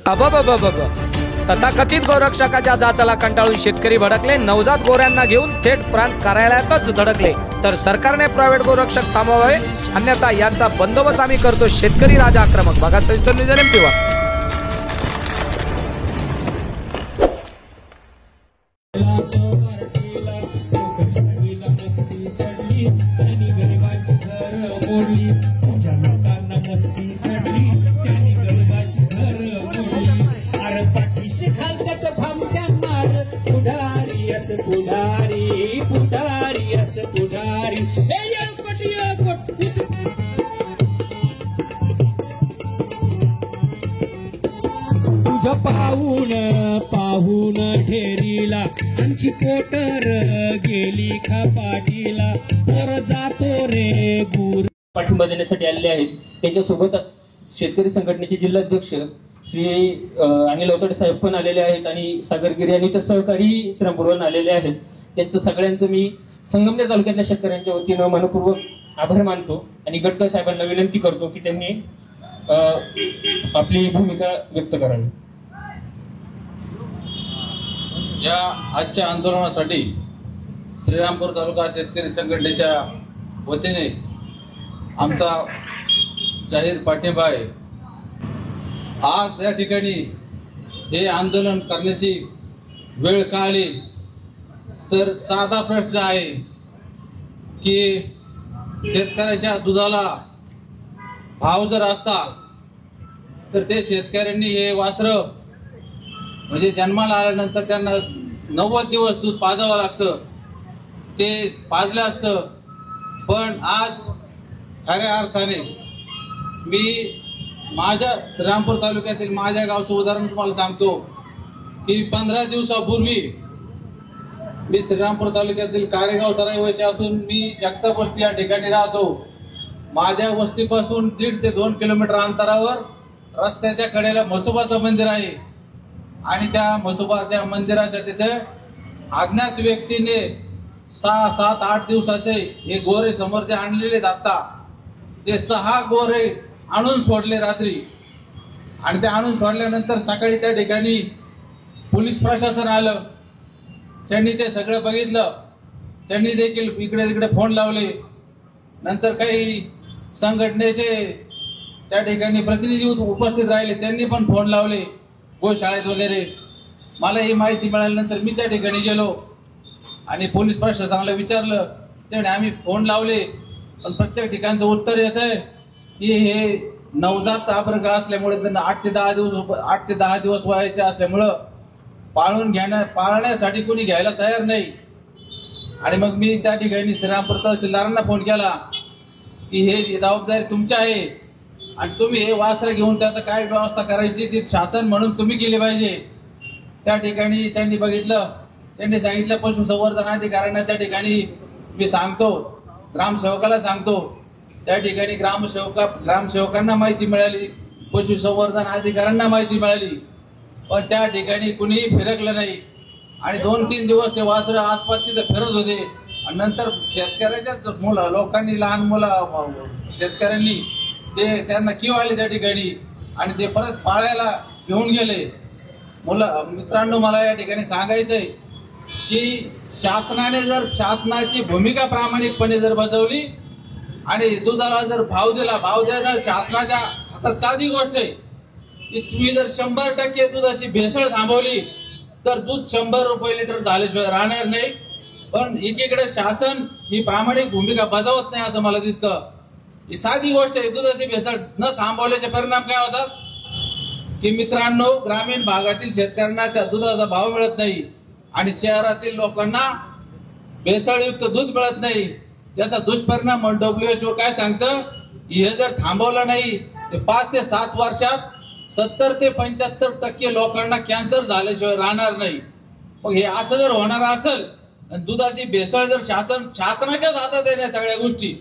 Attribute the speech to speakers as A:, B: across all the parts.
A: अबबबबब तथाकथित गोरक्षकाच्या जाचाला कंटाळून शेतकरी भडकले। नवजात गोऱ्यांना घेऊन थेट प्रांत कार्यालयातच धडकले। तर सरकारने प्रायव्हेट गोरक्षक थांबवावे, अन्यथा यांचा बंदोबस्त आम्ही करतो। शेतकरी राजा आक्रमक। बघा सविस्तर न्यूज एमटीवा।
B: पाहून पाहून ठेरीला आमची पोटर गेली खपाटीला, पोर जातो रे गुर।
C: पाठिंबा देण्यासाठी आलेले आहेत। त्यांच्यासोबत शेतकरी संघटनेचे जिल्हाध्यक्ष श्री अनिल अवताडे साहेब पण आलेले आहेत आणि सागरगिरी आणि तर सहकारी श्रीरामपूरवरून आलेले आहेत। त्यांचं सगळ्यांचं मी संगमनेर तालुक्यातल्या शेतकऱ्यांच्या वतीनं मनपूर्वक आभार मानतो आणि गटकर साहेबांना विनंती करतो की त्यांनी आपली भूमिका व्यक्त करावी।
D: या आजच्या आंदोलनासाठी श्रीरामपूर तालुका शेतकरी संघटनेच्या वतीने आमचा जाहीर पाठिंबा आहे। आज या ठिकाणी हे आंदोलन करण्याची वेळ का आली तर साधा प्रश्न आहे की शेतकऱ्याच्या दुधाला भाव जर असता तर ते शेतकऱ्यांनी हे वासरं म्हणजे जन्माला आल्यानंतर त्यांना 90 दिवस दूध पाजावं लागतं, ते पाजलं असतं। पण आज खऱ्या अर्थाने मी माझ्या श्रीरामपूर तालुक्यातील माझ्या गावचं उदाहरण तुम्हाला सांगतो की 15 दिवसापूर्वी मी श्रीरामपूर तालुक्यातील कारेगावचा रहिवासी असून मी जगताप वस्ती या ठिकाणी राहतो। माझ्या वस्तीपासून 1.5 ते 2 किलोमीटर अंतरावर रस्त्याच्या कडेला म्हसोबाचं मंदिर आहे आणि त्या म्हसोबाच्या मंदिराच्या तिथे अज्ञात व्यक्तीने 6, 7, 8 दिवसाचे हे गोरे समोरचे आणलेले आता ते 6 गोरे आणून सोडले रात्री आणि ते आणून सोडल्यानंतर सकाळी त्या ठिकाणी पोलीस प्रशासन आलं। त्यांनी ते सगळं बघितलं, त्यांनी देखील इकडे तिकडे फोन लावले। नंतर काही संघटनेचे त्या ठिकाणी प्रतिनिधी उपस्थित राहिले, त्यांनी पण फोन लावले गोशाळेत वगैरे। मला ही माहिती मिळाल्यानंतर मी त्या ठिकाणी गेलो आणि पोलीस प्रशासनाला विचारलं, त्याने आम्ही फोन लावले पण प्रत्येक ठिकाणचं उत्तर येत आहे की हे नवजात अपरग असल्यामुळे त्यांना 8 ते 10 दिवस वयाचे असल्यामुळं पाळण्यासाठी कोणी घ्यायला तयार नाही। आणि मग मी त्या ठिकाणी श्रीरामपूर तहसीलदारांना फोन केला की हे जबाबदारी तुमची आहे आणि तुम्ही हे वासरे घेऊन त्याचं काय व्यवस्था करायची ती शासन म्हणून तुम्ही केली पाहिजे। त्या ठिकाणी त्यांनी बघितलं, त्यांनी सांगितलं पशुसंवर्धन अधिकाऱ्यांना त्या ठिकाणी मी सांगतो, ग्रामसेवकाला सांगतो। त्या ठिकाणी ग्रामसेवकांना माहिती मिळाली, पशुसंवर्धन अधिकाऱ्यांना माहिती मिळाली, पण त्या ठिकाणी कुणीही फिरकलं नाही आणि 2-3 दिवस ते वासरं आसपास तिथे फिरत होते। आणि नंतर शेतकऱ्याच्याच लोकांनी लहान मुलं शेतकऱ्यांनी त्यांना किव आली त्या ठिकाणी आणि ते परत पाळायला घेऊन गेले। मित्रांनो, मला या ठिकाणी सांगायचंय की शासनाची भूमिका प्रामाणिकपणे जर बजावली आणि दुधाला जर भाव दिला, भाव देणं शासनाच्या हातात साधी गोष्ट आहे की तुम्ही जर 100% दुधाची भेसळ थांबवली तर दूध 100 रुपये लिटर झाल्याशिवाय राहणार नाही। पण एकीकडे शासन ही प्रामाणिक भूमिका बजावत नाही असं मला दिसतं। ही साधी गोष्ट आहे, दुधाची भेसळ न थांबवल्याचे परिणाम काय होतात की मित्रांनो, ग्रामीण भागातील शेतकऱ्यांना त्या दुधाचा भाव मिळत नाही आणि शहरातील लोकांना भेसळयुक्त दूध मिळत नाही। त्याचा दुष्परिणाम WHO काय सांगतं की हे जर थांबवलं नाही ते 5 ते 7 वर्षात 70 ते 75% लोकांना कॅन्सर झाल्याशिवाय राहणार नाही। मग हे असं जर होणार असेल आणि दुधाची भेसळ जर शासनाच्याच हातात आहे, सगळ्या गोष्टी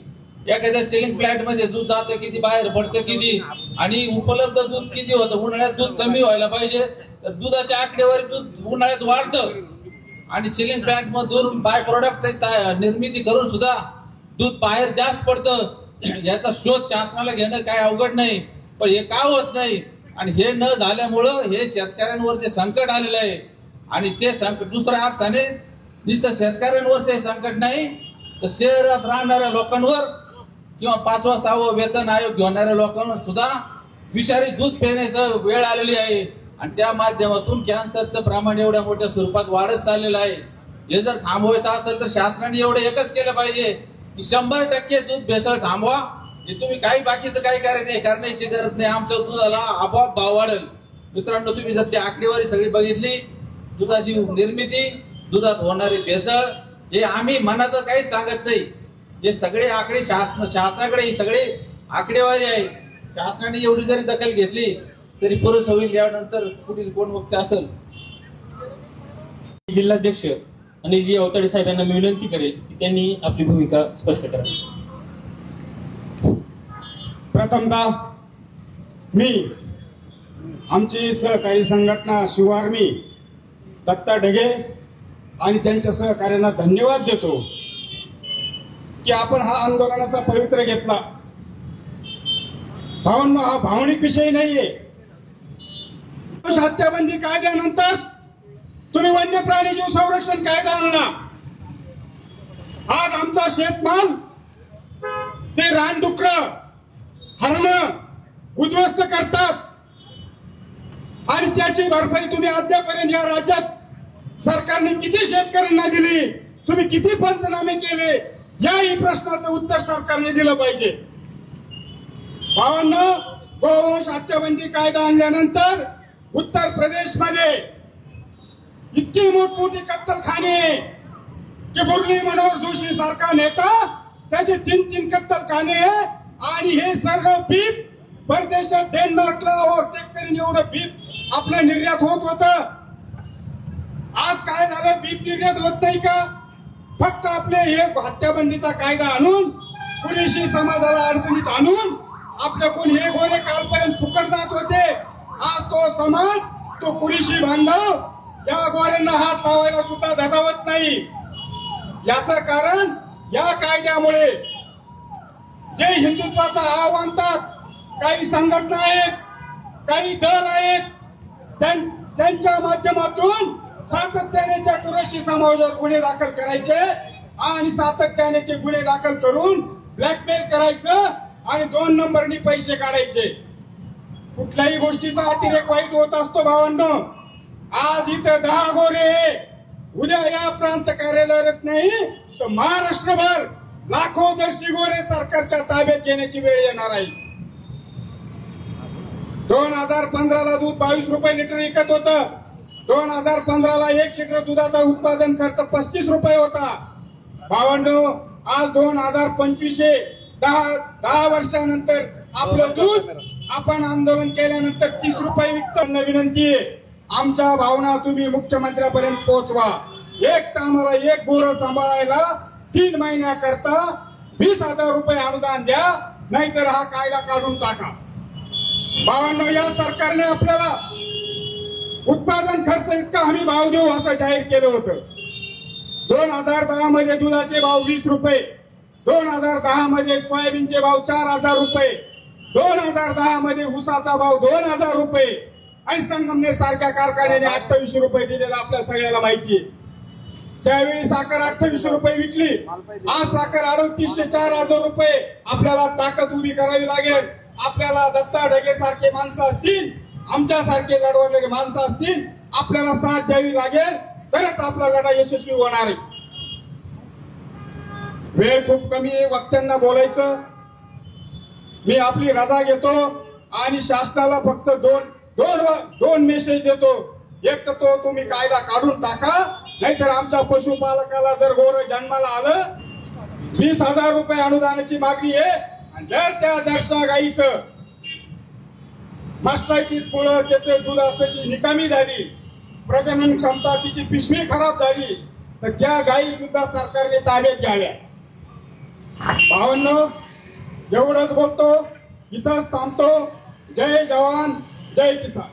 D: एखाद्या सेलिंग प्लॅन्ट मध्ये दूध जातं किती, बाहेर पडतं किती आणि उपलब्ध दूध किती होतं। उन्हाळ्यात दूध कमी व्हायला पाहिजे तर दुधाच्या आकडेवारी दूध उन्हाळ्यात वाढतं आणि चिलिंग प्लॅन्ट मधून बाय प्रोडक्ट निर्मिती करून सुद्धा दूध बाहेर जास्त पडतं। याचा शोध शासनाला घेणं काय अवघड नाही, पण हे का होत नाही आणि हे न झाल्यामुळं हे शेतकऱ्यांवर जे संकट आलेलं आहे आणि ते संकट दुसऱ्या अर्थाने नुसतं शेतकऱ्यांवर ते संकट नाही तर शहरात राहणाऱ्या लोकांवर किंवा 5वा 6वा वेतन आयोग घेणाऱ्या लोकांवर सुद्धा विषारी दूध पिण्याचं वेळ आलेली आहे आणि त्या माध्यमातून कॅन्सरचं प्रमाण एवढ्या मोठ्या स्वरूपात वाढत चाललेलं आहे. हे जर थांबवायचं असेल तर शासनाने एवढं एकच केलं पाहिजे की 100% दूध भेसळ थांबवा. हे तुम्ही काही बाकीचं काही करण्याची गरज नाही. आमचं दुधाला आपोआप भाव वाढेल. मित्रांनो, तुम्ही जर ती आकडेवारी सगळी बघितली, दुधाची निर्मिती, दुधात होणारी भेसळ, हे आम्ही मनाचं काहीच सांगत नाही. हे सगळे आकडे शासनाकडे ही सगळे आकडेवारी आहे. शासनाने एवढी जरी दखल घेतली तरी पुरेसं होईल. यानंतर पुढील कोण वक्ते असेल.
C: जिल्हाध्यक्ष अनिलजी अवताडे साहेब यांना मी विनंती करेल की त्यांनी आपली भूमिका स्पष्ट करावी.
E: प्रथमतः मी आमची सहकारी संघटना शिवआर्मी दत्ता ढगे आणि त्यांच्या सहकार्यांना धन्यवाद देतो की आपण हा आंदोलनाचा पवित्र घेतला. भावना हा भावनिक विषय नाहीये. हत्याबंदी कायद्यानंतर तुम्ही वन्य प्राणी जीव संरक्षण कायदा आणला. आज आमचा शेतमाल ते रानडुकरं हरणं उद्ध्वस्त करतात आणि त्याची भरपाई तुम्ही अद्यापर्यंत या राज्यात सरकारने किती शेतकऱ्यांना दिली, तुम्ही किती पंचनामे केले, याही प्रश्नाचं उत्तर सरकारने दिलं पाहिजे. भावांनो, गोवंश हत्याबंदी कायदा आणल्यानंतर उत्तर प्रदेशमध्ये इतकी मोठमोठी कत्तलखाने की मुरली मनोहर जोशी सारखा नेता त्याचे 3 कत्तलखाने आणि हे सर्व बीप परदेशात डेन्मार्कला ओव्हरटेक करून एवढं बीप आपलं निर्यात होत होतं. आज काय झालं, बीप निर्यात होत नाही का? फक्त आपले हे हत्याबंदीचा कायदा आणून पुरेशी समाजाला अडचणीत आणून आपल्याकडून हे गोरे कालपर्यंत फुकट जात होते. आज तो समाज, तो कुरीशी बांधव या गोऱ्यांना हात लावायला सुद्धा धजावत नाही. याचं कारण या कायद्यामुळे जे हिंदुत्वाचा आव आणतात काही संघटना आहेत, काही दल आहेत, त्यांच्या माध्यमातून सातत्याने त्या कुरेशी समाजावर गुन्हे दाखल करायचे आणि सातत्याने ते गुन्हे दाखल करून ब्लॅकमेल करायचं आणि 2 नंबरनी पैसे काढायचे. कुठल्याही गोष्टीचा अतिरेक वाईट होत असतो भावांनो. आज इथं 10 गोरे, उद्या या प्रांत कार्यालयावरच नाही तर महाराष्ट्रभर लाखो जर्सी गोरे सरकारच्या ताब्यात घेण्याची वेळ येणार आहे. 2015ला दूध 22 रुपये लिटर विकत होतं. 2015ला 1 लिटर दुधाचा उत्पादन खर्च 35 रुपये होता. भावांनो, आज 2025 10 वर्षानंतर आपलं दूध आपण आंदोलन केल्यानंतर 30 रुपये विकताना विनंती आहे, आमच्या भावना तुम्ही मुख्यमंत्र्यापर्यंत पोहोचवा. एक टायमाला 1 गोरं सांभाळायला 3 महिन्याकरता 20,000 रुपये अनुदान द्या, नाहीतर हा कायदा काढून टाका. भावांनो, या सरकारने आपल्याला उत्पादन खर्च इतका हमी भाव देऊ असं जाहीर केलं होतं. 2010 मध्ये दुधाचे भाव 20 रुपये, 2010 मध्ये सोयाबीनचे भाव 4,000 रुपये, 2010 मध्ये ऊसाचा भाव 2,000 रुपये आणि संगमनेर सारख्या कारखान्याने 28 रुपये दिलेला आपल्या सगळ्याला माहिती आहे. त्यावेळी साखर 28 रुपये विकली. आज साखर 3800 4,000 रुपये. आपल्याला ताकद उभी करावी लागेल. आपल्याला दत्ता ढगे सारखे माणसं असतील, आमच्यासारखे लढवणारे माणसं असतील, आपल्याला साथ द्यावी लागेल, तरच आपला लढा यशस्वी होणार आहे. वेळ खूप कमी आहे वक्त्यांना बोलायचं. मी आपली रजा घेतो आणि शासनाला फक्त दोन मेसेज देतो. एक तर तो तुम्ही कायदा काढून टाका, नाहीतर आमच्या पशुपालकाला जर गोर जन्माला आलं 20,000 रुपये अनुदानाची मागणी आहे. आणि जर त्या जर्सा गाईचं मास्टायटिस मुळे त्याचे दूध असण्याची निकामी झाली, प्रजनन क्षमता तिची पिशवी खराब झाली, तर त्या गायी सुद्धा सरकारने ताब्यात घ्याव्या. भावांनो, एवढंच बोलतो, इथंच थांबतो. जय जवान जय किसान.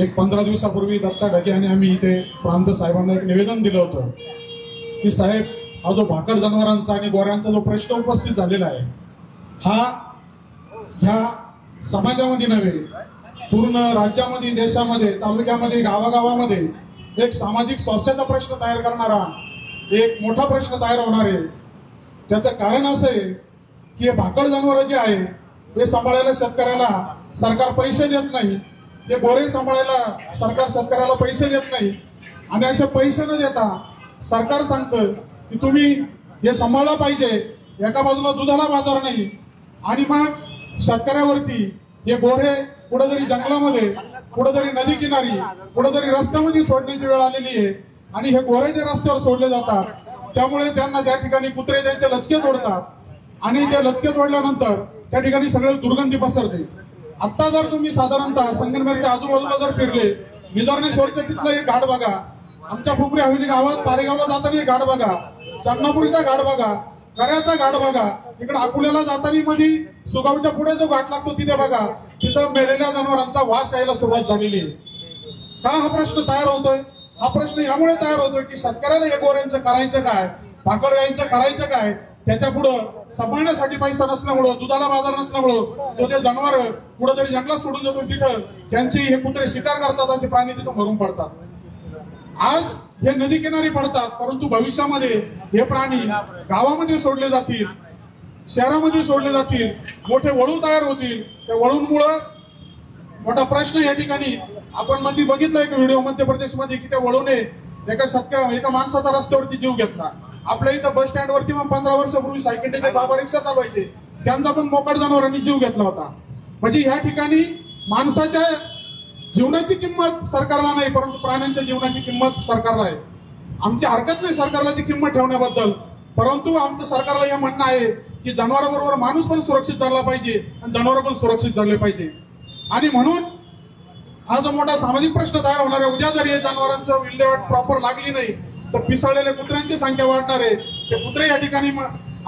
F: एक 15 दिवसापूर्वी दत्ता ढगे आणि आम्ही इथे प्रांत साहेबांना एक निवेदन दिलं होतं की साहेब, हा जो भाकड जनावरांचा आणि गोऱ्यांचा जो प्रश्न उपस्थित झालेला आहे, हा ह्या समाजामध्ये नव्हे, पूर्ण राज्यामध्ये, देशामध्ये, तालुक्यामध्ये, गावागावामध्ये एक सामाजिक स्वास्थ्याचा प्रश्न तयार करणारा एक मोठा प्रश्न तयार होणार आहे. त्याचं कारण असं आहे की हे भाकड जनावरं जे आहे हे सांभाळायला शेतकऱ्याला सरकार पैसे देत नाही. हे गोरे सांभाळायला सरकार शेतकऱ्याला पैसे देत नाही. आणि असे पैसे न देता सरकार सांगतं की तुम्ही हे सांभाळलं पाहिजे. एका बाजूला दुधाला बाजार नाही आणि मग शेतकऱ्यावरती हे गोरे कुठेतरी जंगलामध्ये, कुठेतरी नदी किनारी, कुठेतरी रस्त्यामध्ये सोडण्याची वेळ आलेली आहे. आणि हे गोरे जे रस्त्यावर सोडले जातात त्यामुळे त्यांना त्या ठिकाणी कुत्रे त्यांचे लचके तोडतात आणि ते लचके तोडल्यानंतर त्या ठिकाणी सगळे दुर्गंधी पसरते. आता जर तुम्ही साधारणतः संगमनेरच्या आजूबाजूला जर फिरले, निदर्णेश्वरच्या तिथलं एक घाट बघा, आमच्या फुकरी हवेली गावात पारेगावला जाताना एक घाट बघा, चन्नापुरीचा घाट बघा, कराचा घाट बघा, इकडे अकोल्याला जाताना मध्ये सुगावच्या पुढे जो घाट लागतो तिथे बघा, तिथं मेलेल्या जनावरांचा वास यायला सुरुवात झालेली आहे. का हा प्रश्न तयार होतोय? हा प्रश्न यामुळे तयार होतोय की शेतकऱ्याला हे गोऱ्यांचं करायचं काय, भाकड गायींचं करायचं काय, त्याच्या पुढं सांभाळण्यासाठी पैसा नसल्यामुळं, दुधाला बाजार नसल्यामुळं तो ते जनावर कुठेतरी जंगलात सोडून जातो. तिथं त्यांची हे कुत्रे शिकार करतात आणि ते प्राणी तिथं मरून पडतात. आज हे नदी किनारी पडतात, परंतु भविष्यामध्ये हे प्राणी गावामध्ये सोडले जातील, शहरामध्ये सोडले जातील, मोठे वळू तयार होतील. त्या वळूंमुळं मोठा प्रश्न या ठिकाणी आपण मध्ये बघितलं एक व्हिडिओ मध्य प्रदेशमध्ये की त्या वळूने एका माणसाचा रस्त्यावरती जीव घेतला. आपल्या इथं बस स्टँडवरती मग 15 वर्षापूर्वी सायकलचे बाबा रिक्षा चालवायचे, त्यांचा पण मोकाट जनावरांनी जीव घेतला होता. म्हणजे या ठिकाणी माणसाच्या जीवनाची किंमत सरकारला नाही, परंतु प्राण्यांच्या जीवनाची किंमत सरकारला आहे. आमची हरकत नाही सरकारला ती किंमत ठेवण्याबद्दल, परंतु आमचं सरकारला हे म्हणणं आहे की जनावरांबरोबर माणूस पण सुरक्षित झाला पाहिजे आणि जनावर पण सुरक्षित झाले पाहिजे. आणि म्हणून हा जो मोठा सामाजिक प्रश्न तयार होणार आहे, उद्या जर हे जनावरांचं विल्हेवाट प्रॉपर लागली नाही तर पिसळलेल्या कुत्र्यांची संख्या वाढणार आहे. ते कुत्रे या ठिकाणी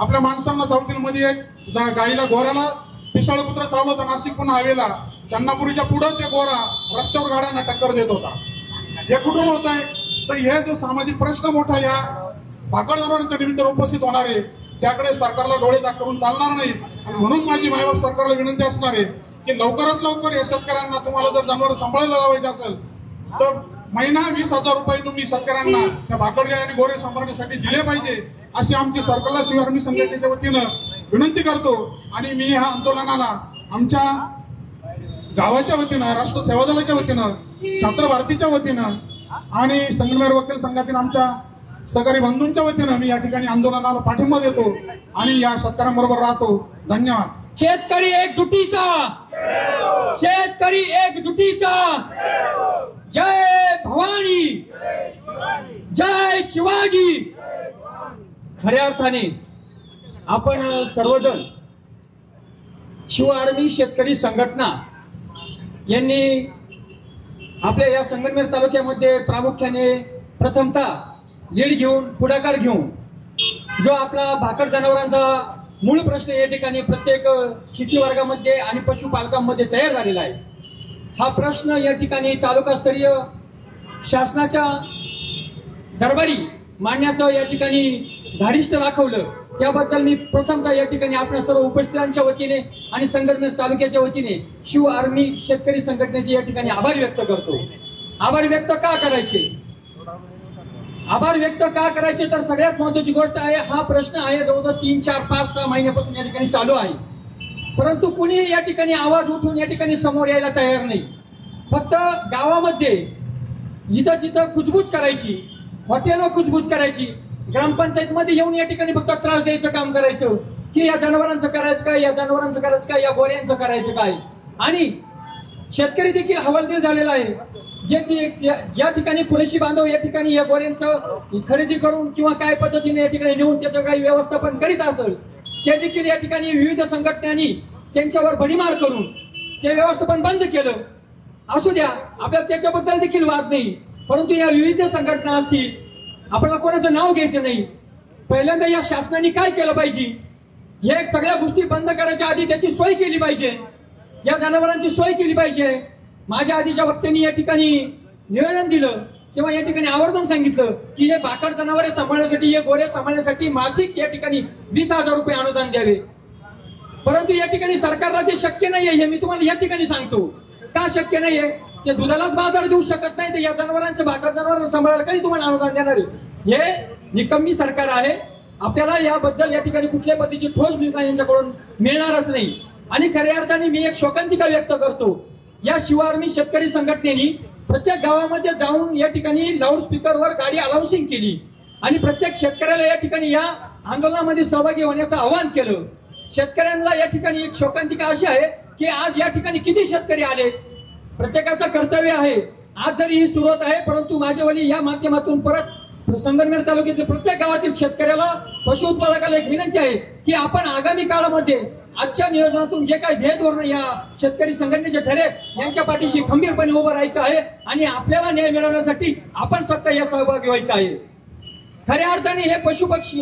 F: आपल्या माणसांना चावतील. मध्ये एक गाईला, गोऱ्याला पिसाळ कुत्रा चावलं होतं नाशिक पुन्हा हवेला, चन्नापुरीच्या पुढं ते गोरा रस्त्यावर गाड्यांना टक्कर देत होता. हे कुठून होत आहे? तर हे जो सामाजिक प्रश्न मोठा या भाकड जनावरांच्या निमित्तानं उपस्थित होणार आहे त्याकडे सरकारला डोळे दाखवून चालणार नाही. आणि म्हणून माझी मायबाप सरकारला विनंती असणार आहे की लवकरात लवकर या शेतकऱ्यांना, तुम्हाला जर जनावर सांभाळायला लावायचे असेल तर महिना 20,000 रुपये तुम्ही शेतकऱ्यांना त्या भाकड गाय आणि गोरे सांभाळण्यासाठी दिले पाहिजे, अशी आमची सरकारला शिवआर्मी संघटनेच्या वतीनं विनंती करतो. आणि मी ह्या आंदोलनाला आमच्या गावाच्या वतीनं, राष्ट्र सेवा दलाच्या वतीनं, छात्र भारतीच्या वतीनं आणि संगमनेर वकील संघातील आमच्या सहकारी बंधूंच्या वतीनं मी या ठिकाणी आंदोलनाला पाठिंबा देतो आणि या शेतकऱ्यांबरोबर राहतो. धन्यवाद.
B: शेतकरी एकजुटीचा, शेतकरी एकजुटीचा. जय भवानी, जय शिवाजी. खऱ्या अर्थाने आपण सर्वजण शिव आर्मी शेतकरी संघटना यांनी आपल्या या संगमनेर तालुक्यामध्ये प्रामुख्याने प्रथमतः लीड घेऊन, पुढाकार घेऊन जो आपला भाकड जनावरांचा मूळ प्रश्न या ठिकाणी प्रत्येक शेती वर्गामध्ये आणि पशुपालकांमध्ये तयार झालेला आहे. हा प्रश्न या ठिकाणी तालुकास्तरीय शासनाच्या दरबारी मांडण्याचं या ठिकाणी धारिष्ट दाखवलं, त्याबद्दल मी प्रथमतः या ठिकाणी आपल्या सर्व उपस्थितांच्या वतीने आणि संगमनेर तालुक्याच्या वतीने शिव आर्मी शेतकरी संघटनेचे या ठिकाणी आभार व्यक्त करतो. आभार व्यक्त का करायचे? आभार व्यक्त का करायचे तर सगळ्यात महत्वाची गोष्ट आहे, हा प्रश्न आहे जवळजवळ 3, 4, 5, 6 महिन्यापासून या ठिकाणी चालू आहे, परंतु कुणी या ठिकाणी आवाज उठवून या ठिकाणी समोर यायला तयार नाही. फक्त गावामध्ये इथं तिथं कुजबूज करायची, हॉटेलवर कुजबूज करायची, ग्रामपंचायतमध्ये येऊन या ठिकाणी फक्त त्रास द्यायचं काम करायचं की या जनावरांचं करायचं काय, या जनावरांचं करायचं काय, या गोऱ्यांचं करायचं काय. आणि शेतकरी देखील हवालदिल झालेला आहे. ज्या ठिकाणी कुरेशी बांधव या ठिकाणी या गोऱ्यांचं खरेदी करून किंवा काय पद्धतीने या ठिकाणी नेऊन त्याचं काही व्यवस्थापन करीत असेल, ते देखील या ठिकाणी विविध संघटनांनी त्यांच्यावर भडीमार करून ते व्यवस्थापन बंद केलं. असू द्या, आपल्याला त्याच्याबद्दल देखील वाद नाही, परंतु या विविध संघटना असतील, आपल्याला कोणाचं नाव घ्यायचं नाही. पहिल्यांदा या शासनाने काय केलं पाहिजे, या सगळ्या गोष्टी बंद करायच्या आधी त्याची सोय केली पाहिजे, या जनावरांची सोय केली पाहिजे. माझ्या आधीच्या वक्त्यांनी या ठिकाणी निवेदन दिलं किंवा या ठिकाणी आवर्जून सांगितलं की हे भाकड जनावरे सांभाळण्यासाठी, हे गोरे सांभाळण्यासाठी मासिक या ठिकाणी 20,000 रुपये अनुदान द्यावे. परंतु या ठिकाणी सरकारला ते शक्य नाहीये, हे मी तुम्हाला या ठिकाणी सांगतो. का शक्य नाहीये? ते दुधालाच बाजार देऊ शकत नाही, तर या जनावरांच्या भाकर जनावरांना सांभाळायला कधी तुम्हाला अनुदान देणार आहे? हे निकम्मी सरकार आहे. आपल्याला याबद्दल या ठिकाणी कुठल्या पद्धतीची ठोस भूमिका यांच्याकडून मिळणारच नाही. आणि खऱ्या अर्थाने मी एक शोकांतिका व्यक्त करतो. या शिव आर्मी शेतकरी संघटनेने प्रत्येक गावामध्ये जाऊन या ठिकाणी लाऊडस्पीकरवर गाडी अनाउन्सिंग केली आणि प्रत्येक शेतकऱ्याला या ठिकाणी या आंदोलनामध्ये सहभागी होण्याचं आवाहन केलं. शेतकऱ्यांना या ठिकाणी एक शोकांतिका अशी आहे की आज या ठिकाणी किती शेतकरी आले. प्रत्येकाचं कर्तव्य आहे. आज जरी ही सुरुवात आहे, परंतु माझ्यावरी या माध्यमातून परत संगमनेर तालुक्यातील प्रत्येक गावातील शेतकऱ्याला, पशु उत्पादकाला एक विनंती आहे की आपण आगामी काळामध्ये आजच्या नियोजनातून जे काही ध्येय धोरण या शेतकरी संघटनेचे ठरेल यांच्या पाठीशी खंबीरपणे उभं राहायचं आहे आणि आपल्याला न्याय मिळवण्यासाठी आपण स्वतः या सहभागी व्हायचं आहे. खऱ्या अर्थाने हे पशु पक्षी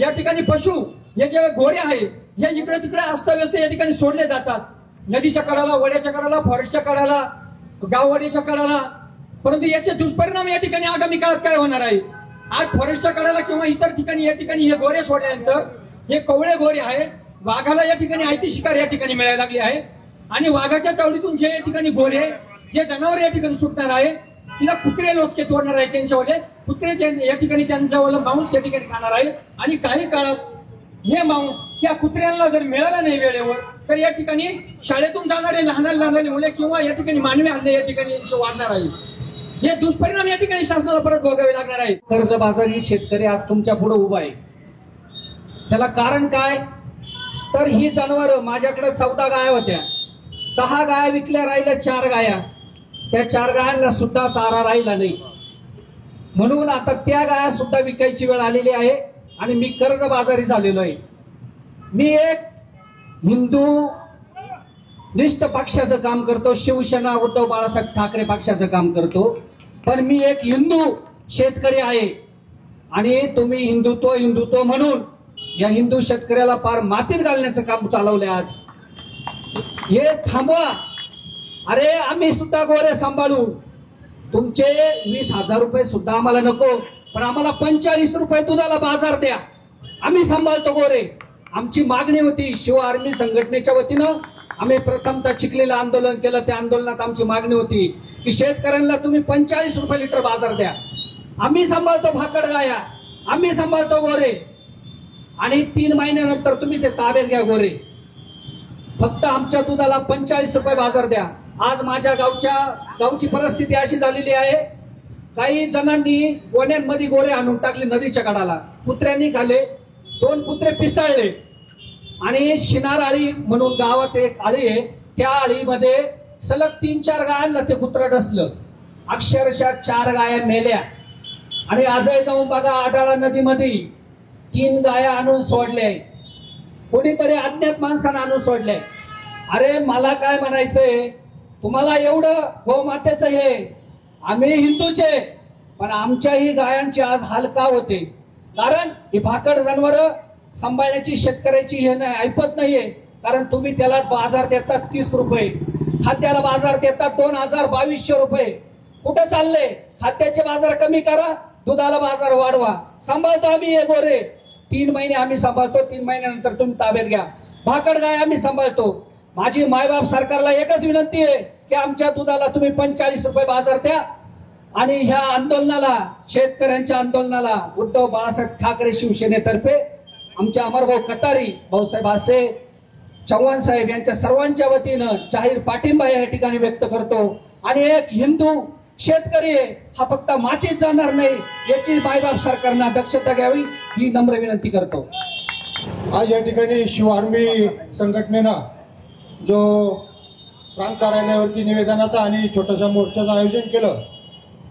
B: या ठिकाणी पशु हे जे गोरे आहे, जे इकडे तिकडे अस्ताव्यस्त या ठिकाणी सोडले जातात, नदीच्या कडाला, वड्याच्या कडाला, फॉरेस्टच्या कडाला, गाववाडीच्या कडाला. परंतु याचे दुष्परिणाम या ठिकाणी आगामी काळात काय होणार आहे? आज फॉरेस्टच्या कडाला किंवा इतर ठिकाणी या ठिकाणी हे गोरे सोडल्यानंतर हे कवळे गोरे आहे. वाघाला या ठिकाणी आयती शिकार या ठिकाणी मिळायला लागली आहे आणि वाघाच्या तावडीतून जे या ठिकाणी गोरे जे जनावर या ठिकाणी सुटणार आहे, तिला कुत्रे लोचके तोडणार आहे. त्यांच्यावाले कुत्रे या ठिकाणी त्यांच्यावाला मांस या ठिकाणी खाणार आहे आणि काही काळात हे मांस त्या कुत्र्यांना जर मिळाला नाही वेळेवर, तर या ठिकाणी शाळेतून जाणारे लहान मुले किंवा या ठिकाणी मानवी हल्ले या ठिकाणी यांचे वाढणार आहे. हे दुष्परिणाम या ठिकाणी शासनाला परत भोगावे लागणार आहे.
G: कर्जबाजारी शेतकरी आज तुमच्या पुढे उभा आहे. त्याला कारण काय? तर ही जनावर माझ्याकडे 14 गाया होत्या. 10 गाया विकल्या, राहिल्या 4 गाया. त्या 4 गायांना सुद्धा चारा राहिला नाही, म्हणून आता त्या गाया सुद्धा विकायची वेळ आलेली आहे आणि मी कर्जबाजारी झालेलो आहे. मी एक हिंदू निष्ठ पक्षाचं काम करतो, शिवसेना उद्धव बाळासाहेब ठाकरे पक्षाचं काम करतो, पण मी एक हिंदू शेतकरी आहे. आणि तुम्ही हिंदुत्व म्हणून या हिंदू शेतकऱ्याला पार मातीत घालण्याचं काम चालवलंय. आज हे थांबवा. अरे आम्ही सुद्धा गोरे सांभाळू. तुमचे 20,000 रुपये सुद्धा आम्हाला नको, पण आम्हाला 45 रुपये दुधाला बाजार द्या. आम्ही सांभाळतो गोरे. आमची मागणी होती शिव आर्मी संघटनेच्या वतीनं. आम्ही प्रथमतः चिखलीला आंदोलन केलं. त्या आंदोलनात आमची मागणी होती की शेतकऱ्यांना तुम्ही 45 रुपये लिटर बाजार द्या. आम्ही सांभाळतो भाकड गाया, आम्ही सांभाळतो गोरे, आणि 3 महिन्यानंतर तुम्ही ते ताब्यात घ्या गोरे. फक्त आमच्या दुधाला 45 रुपये बाजार द्या. आज माझ्या गावची परिस्थिती अशी झालेली आहे, काही जणांनी गोण्यांमध्ये गोरे आणून टाकले नदीच्या कडाला. कुत्र्यांनी खाले, 2 कुत्रे पिसाळले आणि शिनार आळी म्हणून गावात एक आळी आहे, त्या आळीमध्ये सलग 3-4 गायांना ते कुत्रं डसलं. अक्षरशः 4 गाया मेल्या. आणि आजही जाऊन बघा आडाळा नदीमध्ये 3 गाया आणून सोडले, कोणीतरी अज्ञात माणसानं आणून सोडले. अरे मला काय म्हणायचंय, तुम्हाला एवढं गोमातेचं हे, आम्ही हिंदूचे, पण आमच्याही गायांची आज हाल का होते? कारण ही भाकड जनावर सांभाळण्याची शेतकऱ्याची हे नाही, ऐपत नाहीये. कारण तुम्ही त्याला बाजार देतात 30 रुपये, खाद्याला बाजार देतात 2,000-2,200 रुपये. कुठं चालले? खाद्याचे बाजार कमी करा, दुधाला बाजार वाढवा. सांभाळतो आम्ही हे गोरे. 3 महिने आम्ही सांभाळतो, 3 महिन्यानंतर तुम्ही ताब्यात घ्या. भाकड गाय आम्ही सांभाळतो. माझी मायबाप सरकारला एकच विनंती आहे की आमच्या दुधाला तुम्ही 45 रुपये बाजार द्या. आणि ह्या आंदोलनाला, शेतकऱ्यांच्या आंदोलनाला उद्धव बाळासाहेब ठाकरे शिवसेनेतर्फे आमच्या अमरभाऊ कतारी, भाऊसाहेब आसे, चव्हाण साहेब यांच्या सर्वांच्या वतीनं जाहीर पाठिंबा या ठिकाणी व्यक्त करतो. आणि एक हिंदू शेतकरी हा फक्त मातीत जाणार नाही याची मायबाप सरकारनं दक्षता घ्यावी ही नम्र विनंती करतो.
F: आज या ठिकाणी शिव आर्मी संघटनेनं जो प्रांत कार्यालयावरती निवेदनाचा आणि छोटासा मोर्चाचं आयोजन केलं.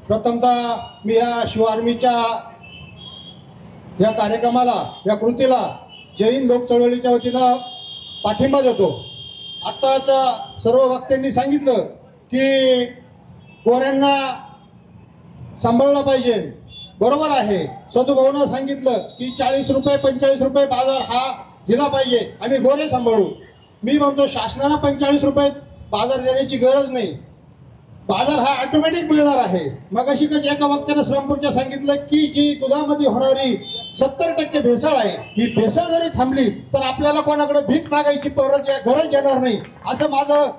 F: प्रथमतः मी या शिव आर्मीच्या या कार्यक्रमाला, या कृतीला जय हिंद लोक चळवळीच्या वतीनं पाठिंबा देतो. आत्ताच सर्व वक्त्यांनी सांगितलं की गोऱ्यांना सांभाळलं पाहिजे, बरोबर आहे. सदुभाऊनं सांगितलं की 40 रुपये 45 रुपये बाजार हा दिला पाहिजे, आम्ही गोरे सांभाळू. मी म्हणतो शासनाला 45 रुपये बाजार देण्याची गरज नाही, बाजार हा ऑटोमॅटिक मिळणार आहे. मग अशी एका वक्त्यानं श्रीरामपूरच्या सांगितलं की जी दुधामध्ये होणारी
E: 70% भेसळ आहे. ही भेसळ जरी थांबली तर आपल्याला कोणाकडे भीक मागायची गरज येणार नाही, असं माझं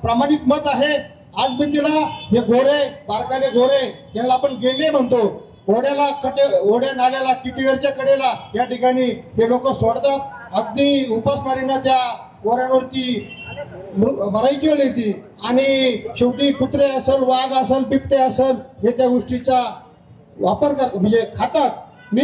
E: प्रामाणिक मत आहे. आज मी तिला हे गोरे बारकाले गोरे यांना आपण गेंडे म्हणतो, ओढ्या नाल्याला किटीवरच्या कडेला या ठिकाणी हे लोक सोडतात. अगदी उपासमारीना त्या गोऱ्यांवरती मरायची वेळ येते आणि शेवटी कुत्रे असेल, वाघ असेल, बिबटे असेल हे त्या गोष्टीचा वापर करतात, म्हणजे खातात. मी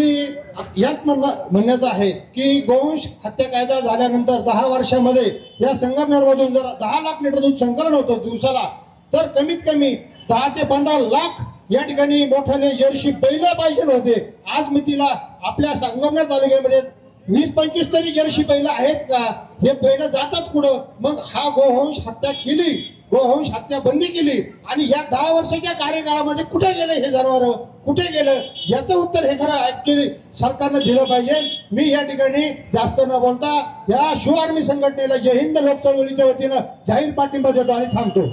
E: याच म्हणण्याचं आहे की गोवंश हत्या कायदा झाल्यानंतर 10 वर्षामध्ये या संगमनेरमधून जर 10 लाख लिटर दूध संकलन होतं दिवसाला, तर कमीत कमी 10 ते 15 लाख या ठिकाणी मोठ्याने जर्सी बैल पाहिजे होते. आज मी तिला आपल्या संगमनेर तालुक्यामध्ये 20-25 तरी जर्सी बैल आहेत का? हे बैल जातात कुठं? मग हा गोवंश हत्या केली, गोवंश हत्या बंदी केली आणि या 10 वर्षाच्या कार्यकाळामध्ये कुठे गेले हे जनावर, कुठे गेलं? याचं उत्तर हे खरं ऍक्च्युअली सरकारनं दिलं पाहिजे. मी या ठिकाणी जास्त न बोलता या शिव आर्मी संघटनेला जय हिंद लोक चळवळीच्या वतीनं जाहीर पाठिंबा देतो आणि थांबतो.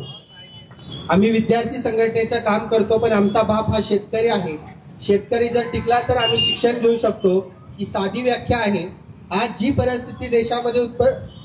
H: आम्ही विद्यार्थी संघटनेचं काम करतो, पण आमचा बाप हा शेतकरी आहे. शेतकरी जर टिकला तर आम्ही शिक्षण घेऊ शकतो, ही साधी व्याख्या आहे. आज जी परिस्थिती देशामध्ये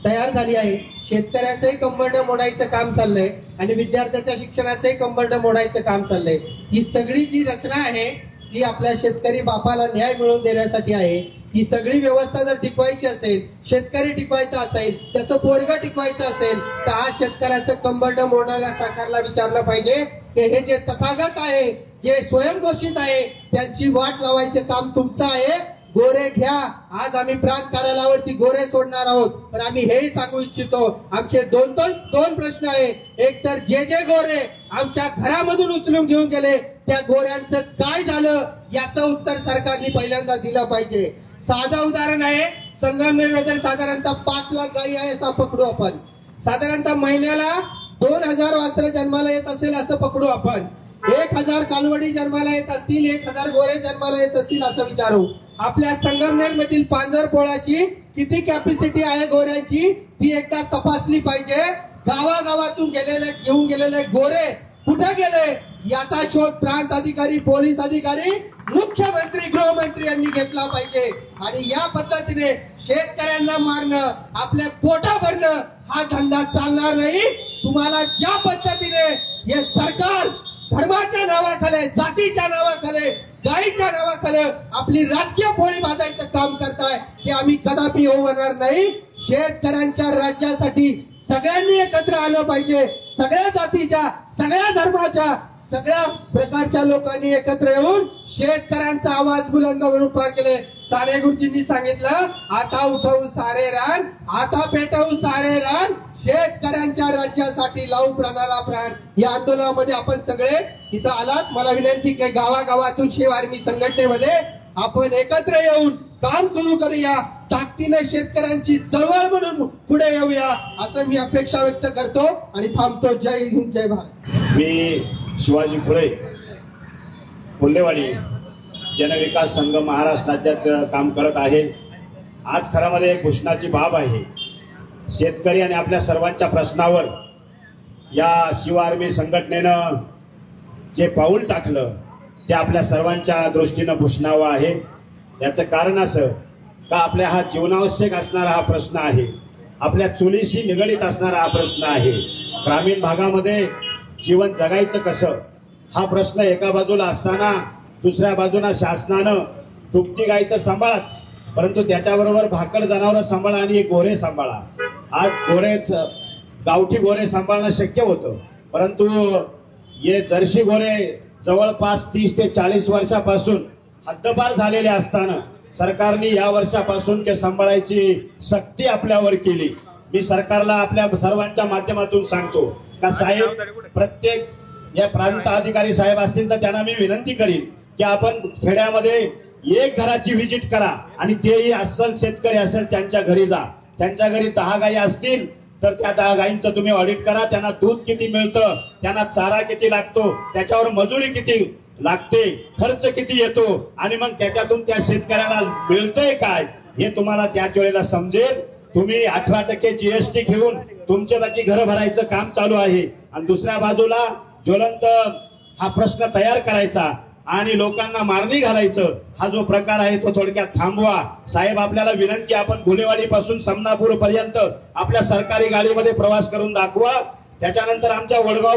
H: तयार झाली आहे, शेतकऱ्याचंही कंबरड मोडायचं काम चाललंय आणि विद्यार्थ्याच्या शिक्षणाचंही कंबरड मोडायचं काम चाललंय. ही सगळी जी रचना आहे ती आपल्या शेतकरी बापाला न्याय मिळवून देण्यासाठी आहे. ही सगळी व्यवस्था जर टिकवायची असेल, शेतकरी टिकवायचा असेल, त्याचं पोरग टिकवायचं असेल, तर आज शेतकऱ्याचं कंबरड मोडणाऱ्या सरकारला विचारलं पाहिजे की हे जे तथागत आहे, जे स्वयंघोषित आहे, त्यांची वाट लावायचं काम तुमचं आहे. गोरे घ्या. आज आम्ही प्रांत कार्यालयावरती गोरे सोडणार आहोत, पण आम्ही हेही सांगू इच्छितो, आमचे दोन प्रश्न आहे. एक तर जे गोरे आमच्या घरामधून उचलून घेऊन गेले त्या गोऱ्यांचं काय झालं याचं उत्तर सरकारने पहिल्यांदा दिलं पाहिजे. साधं उदाहरण आहे, संगमनेरमध्ये साधारणतः 5 लाख गायी आहे असं पकडू आपण. साधारणतः महिन्याला 2000 वासरं जन्माला येत असेल असं पकडू आपण. 1000 कालवडी जन्माला येत असतील, 1000 गोरे जन्माला येत असतील असं विचारू. आपल्या संगमनेर मधील पांजरपोळाची किती कॅपॅसिटी आहे गोऱ्यांची ती एकदा तपासली पाहिजे. गावागावातून घेऊन गेलेले गोरे कुठे गेले याचा शोध प्रांत अधिकारी, पोलीस अधिकारी, मुख्यमंत्री, गृहमंत्री यांनी घेतला पाहिजे. आणि या पद्धतीने शेतकऱ्यांना मारणं, आपल्या पोटा भरणं हा धंदा चालणार नाही. तुम्हाला ज्या पद्धतीने हे सरकार धर्माच्या नावाखाली, जातीच्या नावाखाली, गाईच्या नावाखाली आपली राजकीय पोळी भाजायचं काम करताय ते आम्ही कदापि होणार नाही. शेतकऱ्यांच्या राज्यासाठी सगळ्यांनी एकत्र आलं पाहिजे. सगळ्या जातीच्या, सगळ्या धर्माच्या, सगळ्या प्रकारच्या लोकांनी एकत्र येऊन शेतकऱ्यांचा आवाज बुलंद म्हणून पार केले. साने गुरुजींनी सांगितलं, आता उठवू सारे रान, आता पेटवू सारे रान, शेतकऱ्यांच्या राज्यासाठी लावू प्राणाला प्राण. या आंदोलनामध्ये आपण सगळे इथं आलात. मला विनंती की गावागावातून शिव आर्मी संघटनेमध्ये आपण एकत्र येऊन काम सुरू करूया. ताकदीने शेतकऱ्यांची चळवळ म्हणून पुढे येऊया असं मी अपेक्षा व्यक्त करतो आणि थांबतो. जय हिंद, जय भारत.
I: मी शिवाजी फुले, फुलेवाडी जनविकास संघ महाराष्ट्र राज्याचं काम करत आहे. आज खऱ्यामध्ये एक घोषणाची बाब आहे. शेतकरी आणि आपल्या सर्वांच्या प्रश्नावर या शिव आर्मी संघटनेनं जे पाऊल टाकलं ते आपल्या सर्वांच्या दृष्टीनं भूषणावं आहे. याचं कारण असं का आपल्या हा जीवनावश्यक असणारा हा प्रश्न आहे, आपल्या चुलीशी निगडीत असणारा हा प्रश्न आहे. ग्रामीण भागामध्ये जीवन जगायचं कसं हा प्रश्न एका बाजूला असताना दुसऱ्या बाजूला शासनानं दुभती गाय तर सांभाळाच, परंतु त्याच्याबरोबर भाकड जनावरं सांभाळा आणि गोरे सांभाळा. आज गोरेच गावठी गोरे सांभाळणं शक्य होतं, परंतु हे जर्सी गोरे जवळपास 30 ते 40 वर्षापासून हद्दपार झालेले असताना सरकारने या वर्षापासून ते सांभाळायची सक्ती आपल्यावर केली. मी सरकारला आपल्या सर्वांच्या माध्यमातून सांगतो का साहेब, प्रत्येक या प्रांत अधिकारी साहेब असतील तर त्यांना मी विनंती करीन की आपण खेड्यामध्ये एक घराची व्हिजिट करा आणि तेही अस्सल शेतकरी असेल त्यांच्या घरी जा. त्यांच्या घरी 10 गायी असतील तर त्या 10 गायींचं तुम्ही ऑडिट करा. त्यांना दूध किती मिळतं, त्यांना चारा किती लागतो, त्याच्यावर मजुरी किती लागते, खर्च किती येतो आणि मग त्याच्यातून त्या शेतकऱ्याला मिळतंय काय हे तुम्हाला त्याच वेळेला समजेल. तुम्ही 18% GST घेऊन तुमचे बाकी घर भरायचं काम चालू आहे आणि दुसऱ्या बाजूला ज्वलंत हा प्रश्न तयार करायचा आणि लोकांना मारणी घालायचं हा जो प्रकार आहे तो थोडक्यात थांबवा. साहेब, आपल्याला विनंती, आपण घुलेवाडी पासून समनापूर पर्यंत आपल्या सरकारी गाडीमध्ये प्रवास करून दाखवा. त्याच्यानंतर आमच्या वडगाव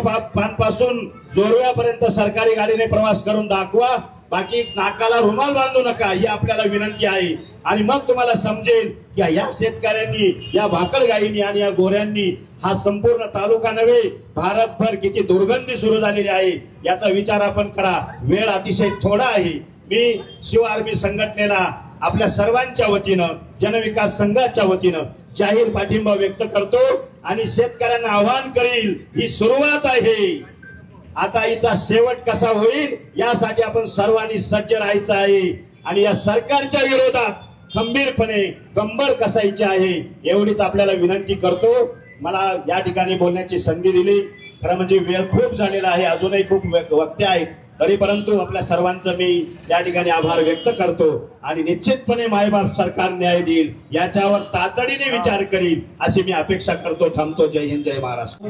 I: पासून जोरव्यापर्यंत सरकारी गाडीने प्रवास करून दाखवा. बाकी नाकाला रुमाल बांधू नका, ही आपल्याला विनंती आहे. आणि मग तुम्हाला समजेल की या शेतकऱ्यांनी, या भाकड गायींनी आणि या गोऱ्यांनी हा संपूर्ण तालुका नव्हे भारतभर किती दुर्गंधी सुरू झालेली आहे याचा विचार आपण करा. वेळ अतिशय थोडा आहे. मी शिव आर्मी संघटनेला आपल्या सर्वांच्या वतीनं, जनविकास संघाच्या वतीनं जाहीर पाठिंबा व्यक्त करतो आणि शेतकऱ्यांना आवाहन करील, ही सुरुवात आहे, आता हिचा शेवट कसा होईल यासाठी आपण सर्वांनी सज्ज राहायचं आहे. आणि या सरकारच्या विरोधात खंबीरपणे कंबर कसायची आहे एवढीच आपल्याला विनंती करतो. मला या ठिकाणी बोलण्याची संधी दिली. खरं म्हणजे वेळ खूप झालेला आहे, अजूनही खूप वक्ते आहेत, तरी परंतु आपल्या सर्वांचं मी या ठिकाणी आभार व्यक्त करतो. आणि निश्चितपणे मायबाप सरकार न्याय देईल, याच्यावर तातडीने विचार करील अशी मी अपेक्षा करतो. थांबतो. जय हिंद, जय महाराष्ट्र.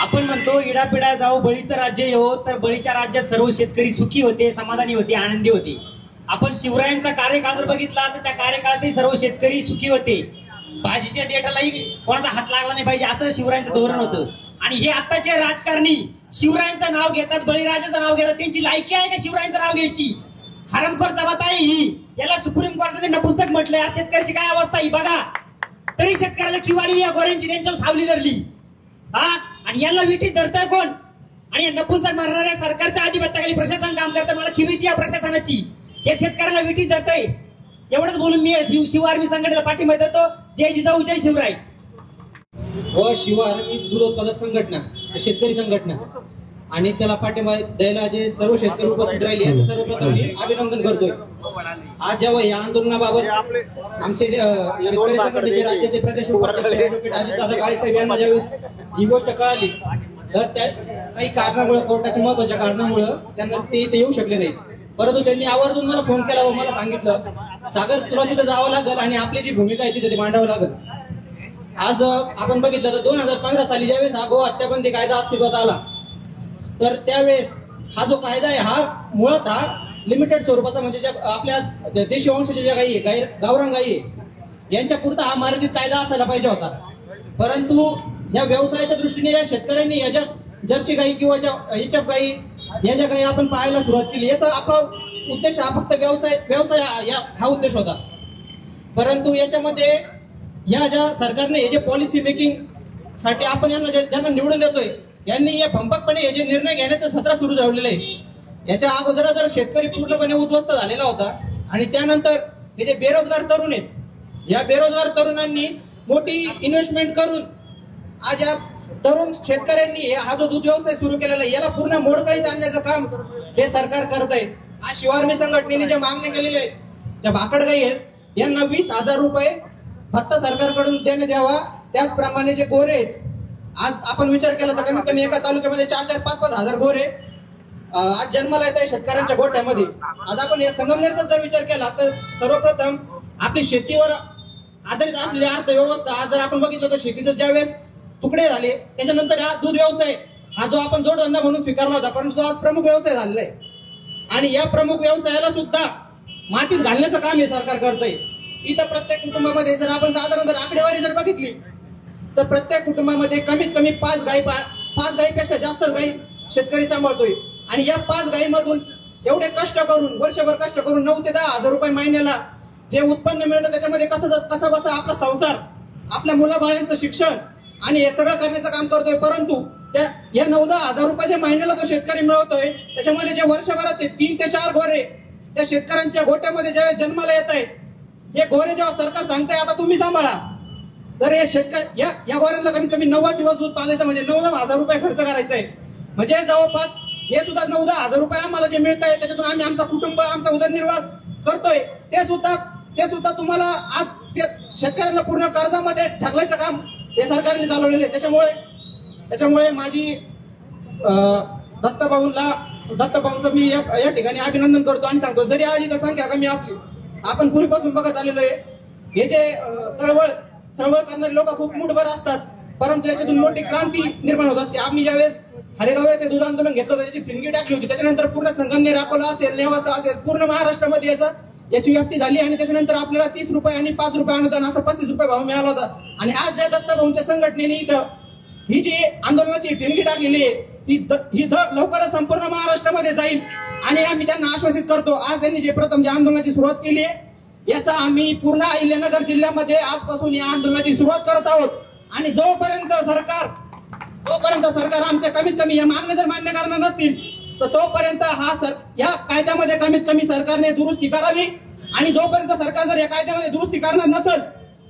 J: आपण म्हणतो इडापिडा जाऊ बळीचं राज्य येऊ, तर बळीच्या राज्यात सर्व शेतकरी सुखी होते, समाधानी होते, आनंदी होते. आपण शिवरायांचा कार्यकाळ जर बघितला तर त्या कार्यकाळातही सर्व शेतकरी सुखी होते. भाजीच्या देठालाही कोणाचा हात लागला नाही पाहिजे असं शिवरायांचं धोरण होतं. आणि हे आताचे राजकारणी शिवरायांचं नाव घेतात, बळीराजाचं नाव घेतात. त्यांची लायकी आहे का शिवरायांचं नाव घ्यायची? हरामखोर जमात आहे ही. याला सुप्रीम कोर्टाने नपुसक म्हटलंय. आज शेतकऱ्याची काय अवस्था ही बघा. तरी शेतकऱ्याला किवाली या गोऱ्यांची त्यांच्यावर सावली धरली. आणि यांना विठीत धरतंय कोण? आणि नपुसक मारणाऱ्या सरकारच्या आधिपत्याखाली प्रशासन काम करतं. मला खिवीती या प्रशासनाची. हे शेतकऱ्याला विठीत धरतंय. एवढंच बोलून मी शिव आर्मी संघटनेला पाठिंबा देतो. जय जिजाऊ, जय शिवराय.
H: व शिव आर्मी दूध उत्पादक संघटना, शेतकरी संघटना आणि त्याला पाठिंबा द्यायला जे सर्व शेतकरी उपस्थित राहिले यांचं सर्वप्रथम मी अभिनंदन करतोय. आज जेव्हा या आंदोलनाबाबत आमचे शेतकरी संघटनेचे राज्याचे प्रदेश उपाध्यक्ष ॲडव्होकेट अजितदादा काळे साहेब यांना ज्यावेळेस ही गोष्ट कळाली तर त्या काही कारणामुळे, कोर्टाच्या महत्वाच्या कारणामुळे त्यांना ते इथे येऊ शकले नाही. परंतु त्यांनी आवर्जून मला फोन केला व मला सांगितलं, सागर तुला तिथे जावं लागेल आणि आपली जी भूमिका आहे तिथे ते मांडावं लागेल. आज आपण बघितलं तर 2015 साली ज्यावेळेस हा गो हत्याबंदी कायदा अस्तित्वात आला तर त्यावेळेस हा जो कायदा आहे हा मुळात हा लिमिटेड स्वरूपाचा, म्हणजे ज्या आपल्या देशी वंशाच्या ज्या गायी आहे, गावरान गायी आहे, यांच्या पुरता हा मर्यादित कायदा असायला पाहिजे होता. परंतु या व्यवसायाच्या दृष्टीने या शेतकऱ्यांनी याच्या जर्सी गायी किंवा एचएफ गायी या ज्या काही आपण पाहायला सुरुवात केली, याचा आपला उद्देश हा फक्त व्यवसाय हा उद्देश होता. परंतु याच्यामध्ये या ज्या सरकारने हे जे पॉलिसी मेकिंग साठी आपण यांना ज्यांना निवडून देतोय यांनी हे भंपकपणे हे जे निर्णय घेण्याचं सत्र सुरू ठेवलेलं आहे. याच्या अगोदर जर शेतकरी पूर्णपणे उद्ध्वस्त झालेला होता आणि त्यानंतर हे जे बेरोजगार तरुण आहेत, या बेरोजगार तरुणांनी मोठी इन्व्हेस्टमेंट करून आज या तरुण शेतकऱ्यांनी हा जो दूध व्यवसाय सुरू केलेला आहे याला पूर्ण मोडकळीस आणण्याचं काम हे सरकार करत आहे. आज शिव आर्मी संघटनेने ज्या मागण्या केलेल्या आहेत, त्या भाकड गायी आहेत यांना 20,000 रुपये फक्त सरकारकडून देण्यात द्यावा. त्याचप्रमाणे जे गोरे आहेत, आज आपण विचार केला तर कमीत कमी एका तालुक्यामध्ये 4-4, 5-5 हजार गोरे आज जन्माला येत आहे शेतकऱ्यांच्या गोठ्यामध्ये. आज आपण या संगमनेरचा जर विचार केला तर सर्वप्रथम आपली शेतीवर आधारित असलेली अर्थव्यवस्था आज जर आपण बघितलं तर शेतीचं ज्यावेळेस तुकडे झाले त्याच्यानंतर हा दूध व्यवसाय हा जो आपण जोडधंदा म्हणून स्वीकारला होता, परंतु आज प्रमुख व्यवसाय झालेला आहे. आणि या प्रमुख व्यवसायाला सुद्धा मातीत घालण्याचं काम हे सरकार करतंय. इथं प्रत्येक कुटुंबामध्ये जर आपण साधारण जर आकडेवारी जर बघितली तर प्रत्येक कुटुंबामध्ये कमीत कमी 5 गायीपेक्षा जास्त गायी शेतकरी सांभाळतोय. आणि या 5 गायीमधून एवढे कष्ट करून, वर्षभर कष्ट करून 9 ते 10 हजार रुपये महिन्याला जे उत्पन्न मिळतं त्याच्यामध्ये कसा बसा आपला संसार, आपल्या मुलाबाळांचं शिक्षण आणि हे सगळं करण्याचं काम करतोय. परंतु या 9-10 हजार रुपये जे महिन्याला तो शेतकरी मिळवतोय त्याच्यामध्ये जे वर्षभरात 3 ते 4 गोरे त्या शेतकऱ्यांच्या गोट्यामध्ये ज्यावेळेस जन्माला येत आहेत, हे गोरे जेव्हा सरकार सांगताय आता तुम्ही सांभाळा, तर हे शेतकरी या गोऱ्यांना कमीत कमी 90 दिवस दूध पाजायचं म्हणजे 9-10 हजार रुपये खर्च करायचा आहे. म्हणजे जवळपास हे सुद्धा 9-10 हजार रुपये आम्हाला जे मिळत आहे त्याच्यातून आम्ही आमचा कुटुंब, आमचा उदरनिर्वाह करतोय. ते सुद्धा तुम्हाला आज ते शेतकऱ्यांना पूर्ण कर्जामध्ये ढकलायचं काम हे सरकारने चालवलेले. त्याच्यामुळे माझी दत्तभाऊंचं मी या ठिकाणी अभिनंदन करतो आणि सांगतो, जरी आज इथं संख्या कमी असली, आपण पूर्वीपासून बघत आलेलो आहे हे जे चळवळ करणारे लोक खूप मूठभर असतात, परंतु याच्यातून मोठी क्रांती निर्माण होत असते. आम्ही ज्यावेळेस हरेगाव ते दूध आंदोलन घेतलं होतं, त्याची ठिणगी टाकली होती. त्याच्यानंतर पूर्ण संगमनेर, अकोला असेल, नेवासा असेल, पूर्ण महाराष्ट्रामध्ये याची व्याप्ती झाली आणि त्याच्यानंतर आपल्याला 30 रुपये आणि 5 रुपये अनुदान असं 35 रुपये भाव मिळाला होता. आणि आज ज्या दत्तभाऊंच्या संघटनेने इथं ही जी आंदोलनाची ठिणगी टाकलेली आहे ही धग लवकरच संपूर्ण महाराष्ट्रामध्ये जाईल आणि आम्ही त्यांना आश्वासित करतो. आज त्यांनी जे प्रथम आंदोलनाची सुरुवात केली आहे याचा आम्ही पूर्ण अहिल्यानगर जिल्ह्यामध्ये आजपासून या आंदोलनाची सुरुवात करत आहोत. आणि जोपर्यंत सरकार आमच्या कमीत कमी या मागण्या जर मान्य करणार नसतील तर तोपर्यंत या कायद्यामध्ये कमीत कमी सरकारने दुरुस्ती करावी. आणि जोपर्यंत सरकार जर या कायद्यामध्ये दुरुस्ती करणार नसेल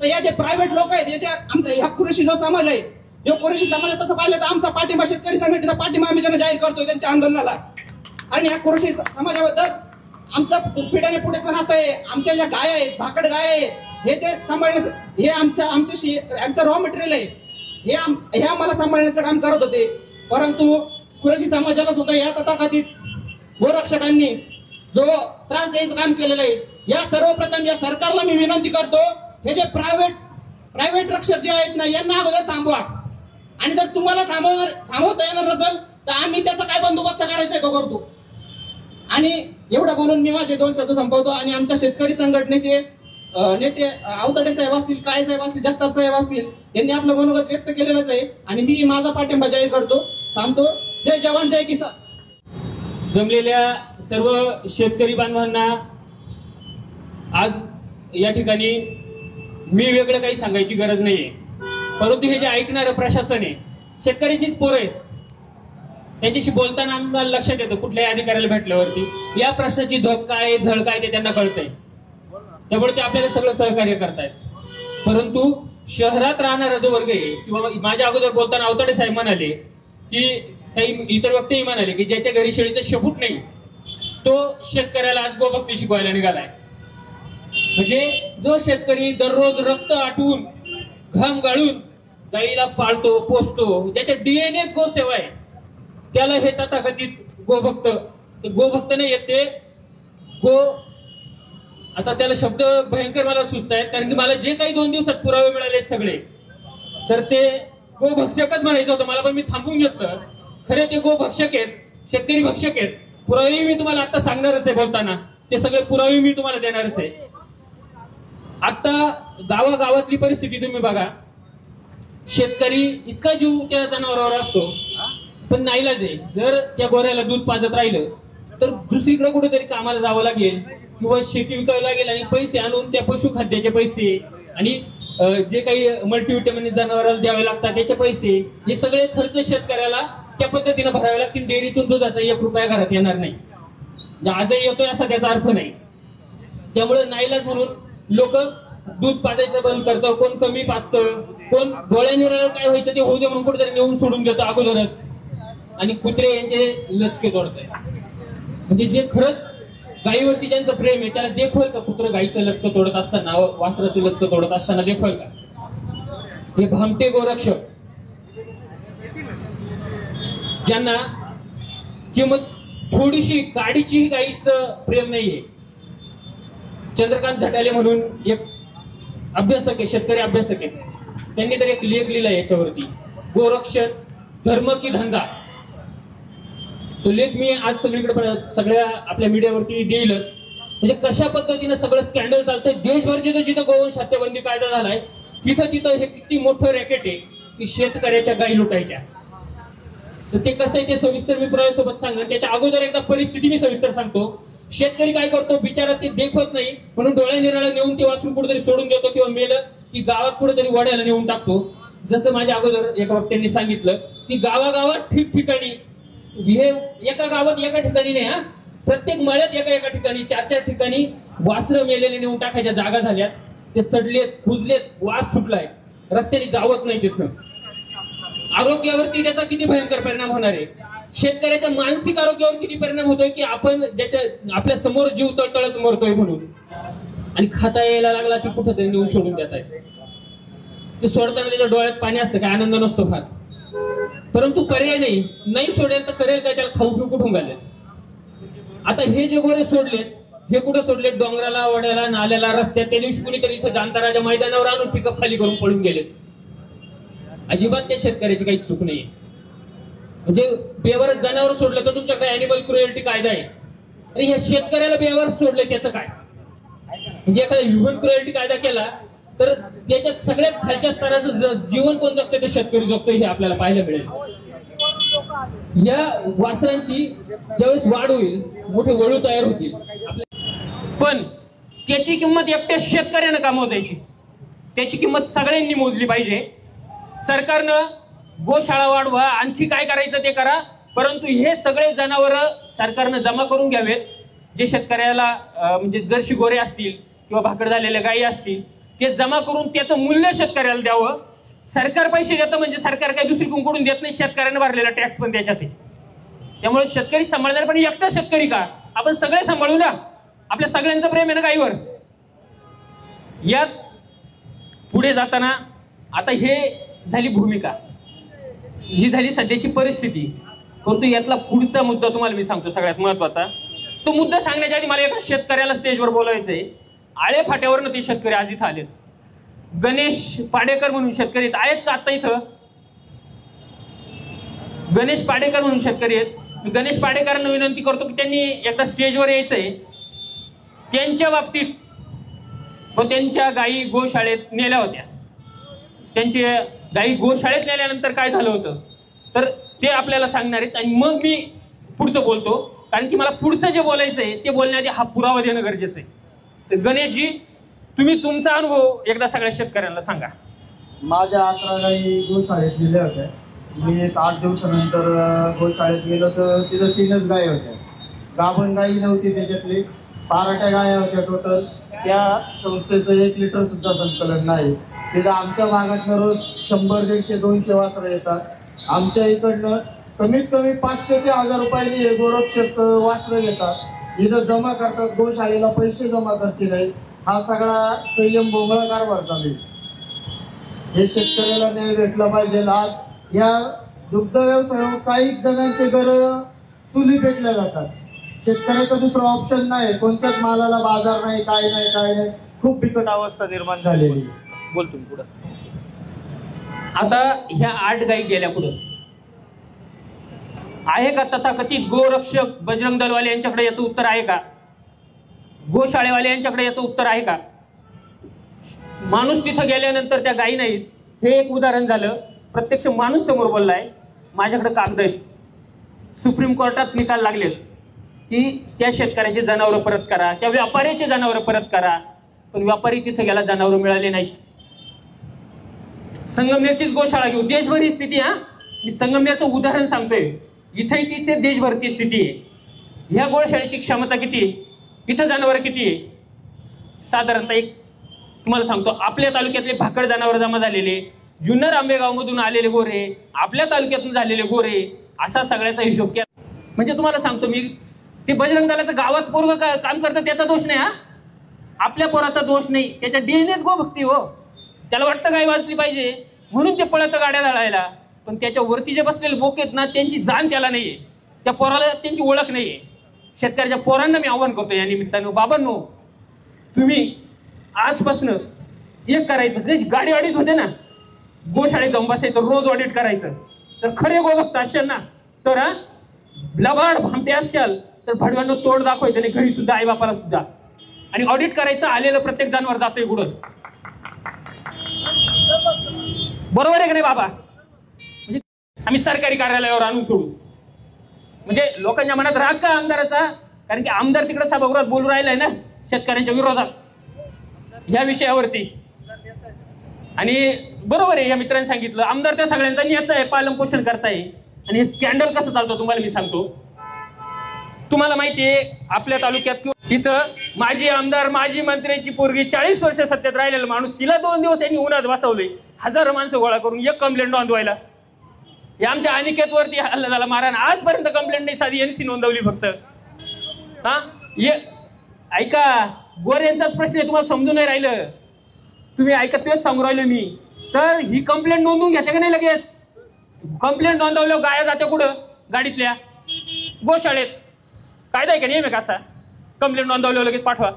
H: तर या जे प्रायव्हेट लोक आहेत आमचा ह्या कुरेशी जो समाज आहे, जो कुरेशी समाज आहे तसं पाहिलं तर आमचा पाठिंबा, शेतकरी संघटनेचा पाठिंबा आम्ही त्यांना जाहीर करतोय त्यांच्या आंदोलनाला. आणि या कुरेशी समाजाबद्दल आमचं पिढ्याने पुढेचं नातं आहे. आमच्या ज्या गाय आहेत, भाकड गाय आहेत, हे ते सांभाळण्याचं, हे आमचं रॉ मटेरियल आहे, हे आम्हाला सांभाळण्याचं काम करत होते. परंतु कुरेशी समाजाला सुद्धा या तथाकथित गोरक्षकांनी जो त्रास द्यायचं काम केलेलं आहे, या सर्वप्रथम या सरकारला मी विनंती करतो, हे जे प्रायव्हेट रक्षक जे आहेत ना यांना अगोदर थांबवा. आणि जर तुम्हाला थांबवता येणार नसेल तर आम्ही त्याचा काय बंदोबस्त करायचा आहे तो करतो. आणि एवढं बोलून मी माझे 2 शब्द संपवतो. आणि आमच्या शेतकरी संघटनेचे नेते आवताडे साहेब असतील, काळे साहेब असतील, जगताप साहेब असतील, यांनी आपलं मनोगत व्यक्त केलेलंच आहे आणि मी माझा पाठिंबा जाहीर करतो. थांबतो. जय जवान जय किसान.
C: जमलेल्या सर्व शेतकरी बांधवांना आज या ठिकाणी मी वेगळं काही सांगायची गरज नाहीये, परंतु हे जे ऐकणारं प्रशासन आहे शेतकऱ्याचीच पोरं आहेत. त्यांच्याशी बोलताना आम्हाला लक्षात येतं कुठल्याही अधिकाऱ्याला भेटल्यावरती या प्रश्नाची धोक काय, झळ काय ते त्यांना कळतंय, त्यामुळे ते आपल्याला सगळं सहकार्य करतायत. परंतु शहरात राहणारा जो वर्ग आहे किंवा माझ्या अगोदर बोलताना आवताडे साहेब म्हणाले की काही इतर व्यक्तीही म्हणाले की ज्याच्या घरी शेळीचं शेपूट नाही तो शेतकऱ्याला आज गोभक्ती शिकवायला निघालाय. म्हणजे जो शेतकरी दररोज रक्त आटून घाम गाळून गाईला पाळतो, पोसतो, ज्याच्या डीएनए गोसेवा आहे, त्याला हे तथाकथित गोभक्त नाही येत ते गो. आता त्याला शब्द भयंकर मला सुचत आहेत, कारण की मला जे काही 2 दिवसात पुरावे मिळालेत सगळे, तर ते गोभक्षकच म्हणायचं होतं मला, पण मी थांबून घेतलं. खरे ते गोभक्षक आहेत, शेतकरी भक्षक आहेत. पुरावे मी तुम्हाला आता सांगणारच आहे बोलताना, ते सगळे पुरावे मी तुम्हाला देणारच आहे. आता गावागावातली परिस्थिती तुम्ही बघा, शेतकरी इतका जीव त्या जनावरावर असतो, पण नाईलाज आहे. जर त्या गोऱ्याला दूध पाजत राहिलं तर दुसरीकडे कुठेतरी कामाला जावं लागेल किंवा शेती विकावी लागेल आणि पैसे आणून त्या पशुखाद्याचे पैसे आणि जे काही मल्टीव्हिटॅमिन जनावराला द्यावे लागतात त्याचे पैसे, हे सगळे खर्च शेतकऱ्याला त्या पद्धतीने भरावे लागतील. डेअरीतून दुधाचा 1 रुपया घरात येणार नाही, आजही येतोय असा त्याचा अर्थ नाही. त्यामुळे नाईलाज म्हणून लोक दूध पाजायचं बंद करतं, कोण कमी पाजतं, कोण डोळ्याने काय व्हायचं ते होऊ दे म्हणून कुठेतरी नेऊन सोडून देतं अगोदरच, आणि कुत्रे यांचे लचके तोडताय. म्हणजे जे खरंच गायीवरती ज्यांचं प्रेम आहे त्याला देखवाल का कुत्रं गायीचं लचकं तोडत असताना, वासराचं लचकं तोडत असताना देखवाल का? हे भामटे गोरक्षक ज्यांना किंमत थोडीशी गाडीची गायीचं प्रेम नाहीये. चंद्रकांत झटाले म्हणून एक अभ्यासक आहे, शेतकरी अभ्यासक आहे, त्यांनी तर एक लेख लिहिला याच्यावरती, गोरक्षक धर्म की धंदा. तो लेख मी आज सगळ्या आपल्या मीडियावरती देईलच. म्हणजे कशा पद्धतीने सगळं स्कॅन्डल चालतंय देशभर. जिथं गोवंश हत्याबंदी कायदा झालाय तिथं हे किती मोठं रॅकेट आहे की शेतकऱ्याच्या गायी लुटायच्या. तर ते कसं आहे ते सविस्तर मी पुराव्यासोबत सांगेन. त्याच्या अगोदर एकदा परिस्थिती मी सविस्तर सांगतो. शेतकरी काय करतो बिचारा, ते देखवत नाही म्हणून डोळ्या निराळा नेऊन ते वासरू कुठेतरी सोडून देतो किंवा मेलं की गावात कुठेतरी वड्याला नेऊन टाकतो. जसं माझ्या अगोदर एका वक्त्यांनी सांगितलं की गावागावात ठिकठिकाणी, हे एका गावात एका ठिकाणी नाही, प्रत्येक मळ्यात एका ठिकाणी 4-4 ठिकाणी वासरं मेलेले नेऊन टाकायच्या जागा झाल्यात. ते सडलेत, कुजलेत, वास सुटलाय, रस्त्याने जावत नाही तिथं. आरोग्यावरती त्याचा किती भयंकर परिणाम होणार आहे. शेतकऱ्याच्या मानसिक आरोग्यावर किती परिणाम होतोय की आपण आपल्या समोर जीव तळतळत मरतोय म्हणून, आणि खाता यायला लागला की कुठंतरी नेऊन सोडून देत आहे. ते सोडताना त्याच्या डोळ्यात पाणी असतं, काय आनंद नसतो फार, परंतु पर्याय नाही सोडेल तर करेल काय, त्याला खाऊ पिऊ कुठून घालेल. आता हे जे गोरे सोडलेत हे कुठं सोडलेत? डोंगराला, वड्याला, नाल्याला, रस्त्यात. त्या दिवशी कुणीतरी इथं जाणताराच्या मैदानावर आणून पिकअप खाली करून पळून गेलेत. अजिबात त्या शेतकऱ्याची काही चूक नाहीये. म्हणजे बेवारस जनावर सोडलं तर तुमच्याकडे अॅनिमल क्रुएल्टी कायदा आहे, आणि ह्या शेतकऱ्याला बेवारस सोडलं त्याचं काय? म्हणजे एखादा ह्युमन क्रुएल्टी कायदा केला तर त्याच्यात सगळ्यात खालच्या स्तराचं जीवन कोण जगतं ते शेतकरी जगतो हे आपल्याला पाहायला मिळेल. या वासरांची ज्यावेळेस वाढ होईल मोठे वळू तयार होतील, पण त्याची किंमत एकट्या शेतकऱ्यानं का मोजायची? त्याची किंमत सगळ्यांनी मोजली पाहिजे. सरकारनं गोशाळा वाढवा, आणखी काय करायचं ते करा, परंतु हे सगळे जनावर सरकारनं जमा करून घ्यावेत. जे शेतकऱ्याला म्हणजे जर्शी गोरे असतील किंवा भाकड झालेल्या गायी असतील ते जमा करून त्याचं मूल्य शेतकऱ्याला द्यावं. सरकार पैसे देतं म्हणजे सरकार काही दुसरीकडून देत नाही, शेतकऱ्यानं भरलेला टॅक्स पण त्याच्यात आहे. त्यामुळे शेतकरी सांभाळणार, पण एकटा शेतकरी का? आपण सगळे सांभाळू ना, आपल्या सगळ्यांचं प्रेम आहे ना गायीवर. यात पुढे जाताना आता हे झाली भूमिका, ही झाली सध्याची परिस्थिती. परंतु यातला पुढचा मुद्दा तुम्हाला मी सांगतो सगळ्यात महत्वाचा. तो मुद्दा सांगण्याच्या आधी मला एका शेतकऱ्याला स्टेजवर बोलायचंय. आळे फाट्यावरनं ते शेतकरी आज इथं आलेत. गणेश पाडेकर म्हणून शेतकरी आहेत का आता इथं? गणेश पाडेकर म्हणून शेतकरी आहेत. मी गणेश पाडेकरांना विनंती करतो की त्यांनी एकदा स्टेजवर यायचंय. त्यांच्या बाबतीत व त्यांच्या गायी गोशाळेत नेल्या होत्या, त्यांच्या गायी गोशाळेत नेल्यानंतर काय झालं होतं तर ते आपल्याला सांगणार आहेत, आणि मग मी पुढचं बोलतो, कारण की मला पुढचं जे बोलायचंय ते बोलण्याआधी हा पुरावा देणं गरजेचं आहे. तर गणेशजी, तुम्ही तुमचा अनुभव एकदा सगळ्या शेतकऱ्यांना सांगा.
K: माझ्या 11 गायी गोशाळेत दिल्या होत्या. मी एक 8 दिवसानंतर गोशाळेत गेलो तर तिथं 3च गायी होत्या. गाभण गायी नव्हती, त्याच्यातली 12 गाया होत्या टोटल. त्या संस्थेचं 1 लिटर सुद्धा संकलन नाही. तिथं आमच्या भागातनं रोज 100, 150, 200 वासरं येतात. आमच्या इकडनं कमीत कमी 500 ते 1000 रुपयांनी हे गोरक्षक वासरं घेतात, इथं जमा करतात, गोशाळेला पैसे जमा करते नाही. हा सगळा संयम भोंगळा कारभार चालू आहे. हे शेतकऱ्याला न्याय भेटला पाहिजे. आज या दुग्ध व्यवसायावर काही जणांचे घर चुली पेटल्या जातात. शेतकऱ्याचा दुसरा ऑप्शन नाही, कोणत्याच मालाला बाजार नाही, काय नाही. खूप बिकट अवस्था निर्माण झालेली.
C: बोलतो मी पुढं. आता ह्या 8 गायी गेल्या पुढं आहे का तथाकथित गोरक्षक बजरंग दलवाले यांच्याकडे याचं उत्तर आहे का? गोशाळेवाले यांच्याकडे याचं उत्तर आहे का? माणूस तिथं गेल्यानंतर त्या गायी नाहीत, हे एक उदाहरण झालं. प्रत्यक्ष माणूस समोर बोललाय. माझ्याकडे कागद आहेत, सुप्रीम कोर्टात निकाल लागले की त्या शेतकऱ्याचे जनावरं परत करा, त्या व्यापाऱ्याचे जनावरं परत करा, पण व्यापारी तिथं गेला, जनावरं मिळाले नाहीत. संगमनेरचीच गोशाळा घेऊ, देशभर ही स्थिती. मी संगमनेरचं उदाहरण सांगतोय, इथे तिथे देशभरची स्थिती आहे. ह्या गोशाळेची क्षमता किती आहे, इथं जनावर किती आहे? साधारणतः एक तुम्हाला सांगतो, आपल्या तालुक्यातले भाकड जनावर जमा झालेले, जुन्नर आंबेगाव मधून आलेले गोरे, आपल्या तालुक्यातून झालेले गोरे, असा सगळ्याचा हिशोब केला. म्हणजे तुम्हाला सांगतो मी, ते बजरंग दलाचं गावात पोरग काम करतं त्याचा दोष नाही, आपल्या पोराचा दोष नाही, त्याच्या डीएनएत गोभक्ती हो. त्याला वाटतं गाय वाचली पाहिजे म्हणून ते पळतं गाड्या जाळायला, पण त्याच्या वरती जे बसलेले बोक आहेत ना, त्यांची जाण त्याला नाहीये, त्या पोराला त्यांची ओळख नाहीये. शेतकऱ्याच्या पोरांना मी आव्हान करतो या निमित्तानं, बाबांनो, तुम्ही आजपासून एक करायचं, जे गाडी ऑडिट होते ना, गोशाळेत जाऊन बसायचं, रोज ऑडिट करायचं. तर खरे गोभक्त असेल ना, तर लबाड भामटे असाल तर भडव्यांना तोंड दाखवायचं नाही, घरी सुद्धा, आई बापाला सुद्धा, आणि ऑडिट करायचं. आलेलं प्रत्येक जनावर जातोय गुडत, बरोबर आहे का नाही बाबा? म्हणजे आम्ही सरकारी कार्यालयावर आणून सोडू, म्हणजे लोकांच्या मनात राग का आमदाराचा? कारण की आमदार तिकडे सभागृहात बोलू राहिलाय ना शेतकऱ्यांच्या विरोधात ह्या विषयावरती. आणि बरोबर आहे, या मित्रांनी सांगितलं, आमदार त्या सगळ्यांचा न्यायचा आहे, पालन पोषण करताय. आणि हे स्कॅन्डल कसं चालतं तुम्हाला मी सांगतो. तुम्हाला माहितीये, आपल्या तालुक्यात इथं माजी आमदार, माजी मंत्र्यांची पोरगी 40 वर्ष सत्तेत राहिलेला माणूस, तिला 2 दिवस यांनी उन्हात बसवले, हजारो माणसं गोळा करून एक कंप्लेंट नोंदवायला. हे आमच्या अनिकेतवरती हल्ला झाला, मारहाण, आजपर्यंत कंप्लेंट नाही, साधी एनसी नोंदवली फक्त. ऐका, गोऱ्यांचाच प्रश्न आहे, तुम्हाला समजून नाही राहिलं, तुम्ही ऐका, तेच सांगू राहिलो मी. तर ही कंप्लेंट नोंदवून घ्यायचं का नाही लगेच? कंप्लेंट नोंदवल्यावर गाया जाते कुठं? गाडीतल्या, गोशाळेत. कायदा आहे का, नियम आहे का असा? कंप्लेंट नोंदवल्यावर लगेच पाठवा.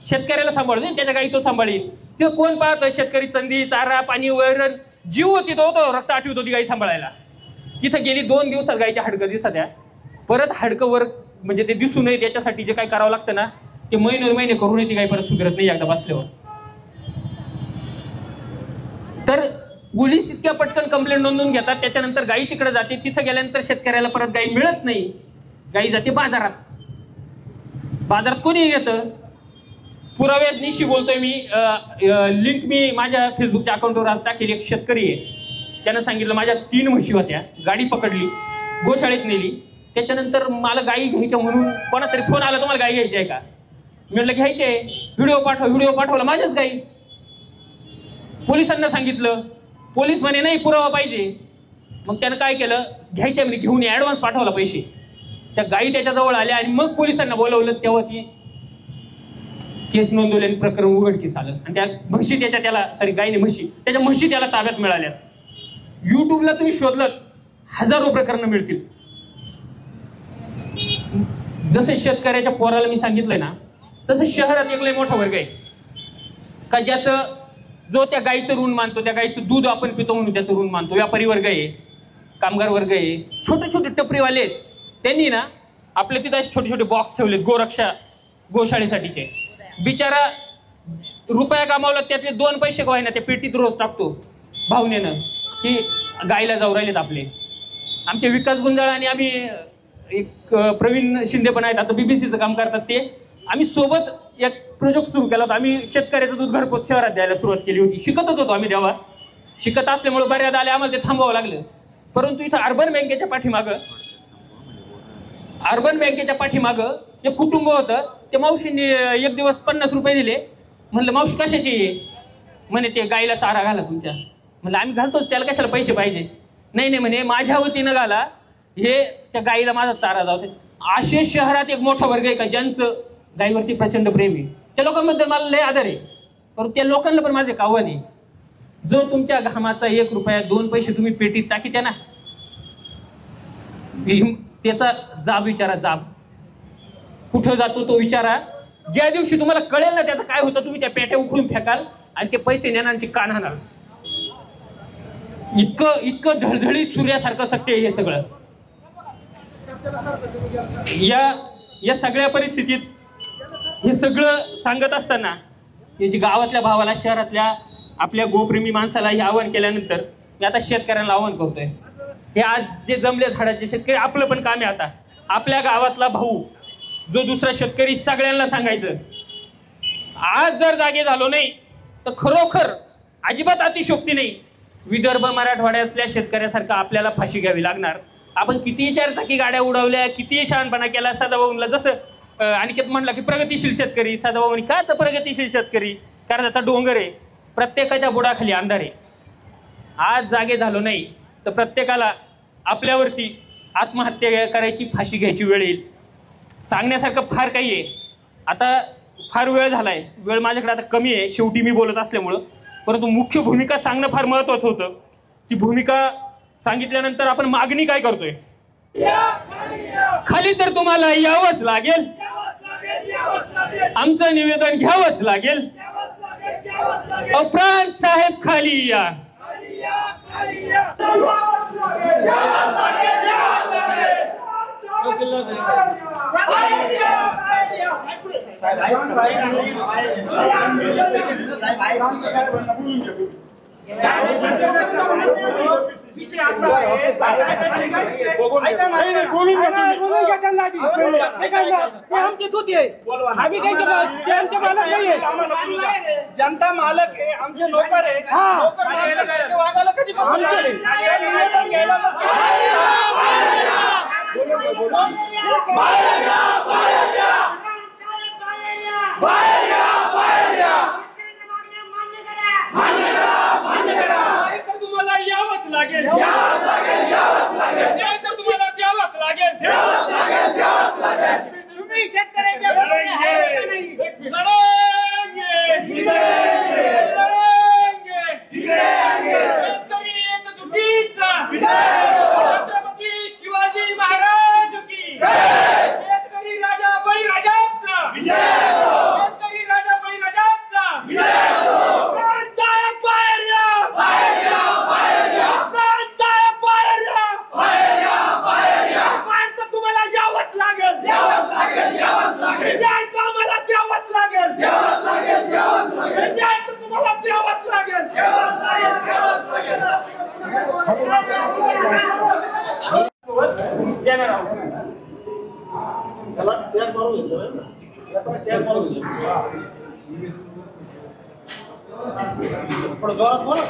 C: शेतकऱ्याला सांभाळून त्याच्या गाई तो सांभाळील. ते कोण पाहतोय? शेतकरी चंदी, चारा, पाणी, वैरण, जीव होती तो रक्त आठवत होती गाई सांभाळायला. तिथं गेली 2 दिवसात गायची हाडकं दिसत आहे. परत हाडकं वर म्हणजे ते दिसू नये त्याच्यासाठी जे काय करावं लागतं ना ते महिने करून ती गाय परत सुधारत नाही एकदा बसल्यावर. तर पोलीस इतक्या पटकन कंप्लेंट नोंदवून घेतात. त्याच्यानंतर गाई तिकडे जाते. तिथं गेल्यानंतर शेतकऱ्याला परत गाई मिळत नाही. गाई जाते बाजारात. बाजारात कोणी घेतं? पुराव्यानिशी बोलतोय मी. लिंक मी माझ्या फेसबुकच्या अकाउंटवर आज टाकेल. एक शेतकरी आहे, त्यानं सांगितलं माझ्या 3 म्हशी होत्या, गाडी पकडली, गोशाळेत नेली. त्याच्यानंतर मला गाई घ्यायच्या म्हणून कोणातरी फोन आला, तुम्हाला गाई घ्यायची आहे का? मी म्हटलं घ्यायची आहे. व्हिडिओ पाठवला माझ्याच गाई. पोलिसांना सांगितलं. पोलीस म्हणे नाही पुरावा पाहिजे. मग त्यानं काय केलं, घ्यायच्या म्हणजे घेऊन ऍडव्हान्स पाठवला पैसे. त्या गाई त्याच्याजवळ आल्या आणि मग पोलिसांना बोलवलं. तेव्हा ती केस नोंदवली आणि प्रकरण उघडकीस आलं. आणि त्या म्हशी गायने त्याच्या म्हशी त्याला ताब्यात मिळाल्या. युट्यूबला तुम्ही शोधलं हजारो प्रकरणं मिळतील. जसं शेतकऱ्याच्या पोराला मी सांगितलंय ना, तसं शहरात एक लय मोठा वर्ग आहे का ज्याचं जो त्या गाईचं ऋण मानतो, त्या गाईचं दूध आपण पितो म्हणून त्याचं ऋण मानतो. व्यापारी वर्ग आहे, कामगार वर्ग आहे, छोटे छोटे टपरीवाले आहेत. त्यांनी ना आपल्या तिथं छोटे छोटे बॉक्स ठेवलेत गोशाळेसाठीचे. बिचारा रुपया कमावला त्यातले 2 पैसे का होईना त्या पेटीत रोज टाकतो भावनेनं की गायला जाऊ राहिलेत आपले. आमचे विकास गुंजाळ आणि आम्ही एक प्रवीण शिंदे पण आहेत, आता बीबीसीचं काम करतात ते. आम्ही सोबत एक प्रोजेक्ट सुरू केला होता. आम्ही शेतकऱ्याचं दूध घरपोच शहरात द्यायला सुरुवात केली होती. शिकतच होतो आम्ही तेव्हा. शिकत असल्यामुळे बऱ्याच आले आम्हाला ते थांबवावं लागलं. परंतु इथं अर्बन बँकेच्या पाठीमागं एक कुटुंब होतं. ते मावशींनी एक दिवस 50 रुपये दिले. म्हणलं मावशी कशाची? म्हणे ते गाईला चारा घाला तुमच्या. म्हणलं आम्ही घालतोच, त्याला कशाला पैसे पाहिजे? नाही म्हणे माझ्या वतीनं घाला, हे त्या गाईला माझा चारा जाऊ. असे शहरात एक मोठा वर्ग आहे का ज्यांचं गाईवरती प्रचंड प्रेम आहे. त्या लोकांबद्दल मला लय आदर आहे. परंतु त्या लोकांना पण माझे आव्हान आहे, जो तुमच्या घामाचा 1 रुपया 2 पैसे तुम्ही पेटीत टाकीत्या ना, त्याचा जाब विचारा. जाब कुठं जातो तो विचारा. ज्या दिवशी तुम्हाला कळेल ना त्याचं काय होतं, तुम्ही त्या पेट्या उकळून फेकाल आणि ते पैसे नेणारची कान हाणाल. इतकं धडधडीत सूर्यासारखं सत्य आहे हे सगळं. या सगळ्या परिस्थितीत हे सगळं सांगत असताना जे गावातल्या भावाला, शहरातल्या आपल्या गोप्रेमी माणसाला हे आवाहन केल्यानंतर मी आता शेतकऱ्यांना आवाहन करतोय. हे आज जे जमले झाडाचे शेतकरी, आपलं पण काम आहे आता. आपल्या गावातला भाऊ जो दुसरा शेतकरी, सगळ्यांना सांगायचं, आज जर जागे झालो नाही तर खरोखर अजिबात अतिशोक्ती नाही, विदर्भ मराठवाड्यातल्या शेतकऱ्यासारखं आपल्याला फाशी घ्यावी लागणार. आपण किती 4 चाकी गाड्या उडवल्या, किती शहाणपणा केला. सदाभाऊला जसं अनिकेत म्हणला की प्रगतिशील शेतकरी, सदाभाऊनी काच प्रगतिशील शेतकरी, कारण आता डोंगर आहे, प्रत्येकाच्या बुडाखाली अंधार आहे. आज जागे झालो नाही तर प्रत्येकाला आपल्यावरती आत्महत्या करायची, फाशी घ्यायची वेळ येईल. सांगण्यासारखं फार काही आहे. आता फार वेळ झालाय, वेळ माझ्याकडे आता कमी आहे शेवटी मी बोलत असल्यामुळं. परंतु मुख्य भूमिका सांगणं फार महत्वाचं होतं. ती भूमिका सांगितल्यानंतर आपण मागणी काय करतोय? खाली तर तुम्हाला यावंच लागेल, आमचं निवेदन घ्यावंच लागेल. प्रांत साहेब खाली या.
K: विषय असा आहे, आमचे दूत आहे, आम्ही काही ते आमचे मालक नाहीये. जनता मालक आहे, आमचे नोकर आहे. नोकर वागायला कधी
C: तुम्हाला यावंच लागेल, तुम्हाला द्यावंच लागेल.
K: तुम्ही शेतकऱ्याच्या लढांगे.
C: शेतकरी एकजुटीचा छत्रपती शिवाजी महाराज की, शेतकरी राजा बळीराजाचा, शेतकरी राजा बळीराजाचा. साहेब बाहेर या, बाहेर या, बाहेर या, साहेब बाहेर या, बाहेर
K: त्याला टॅग मारून घेतलं ना. त्याला टॅग मारून घेतलं. पण जोरात बोला.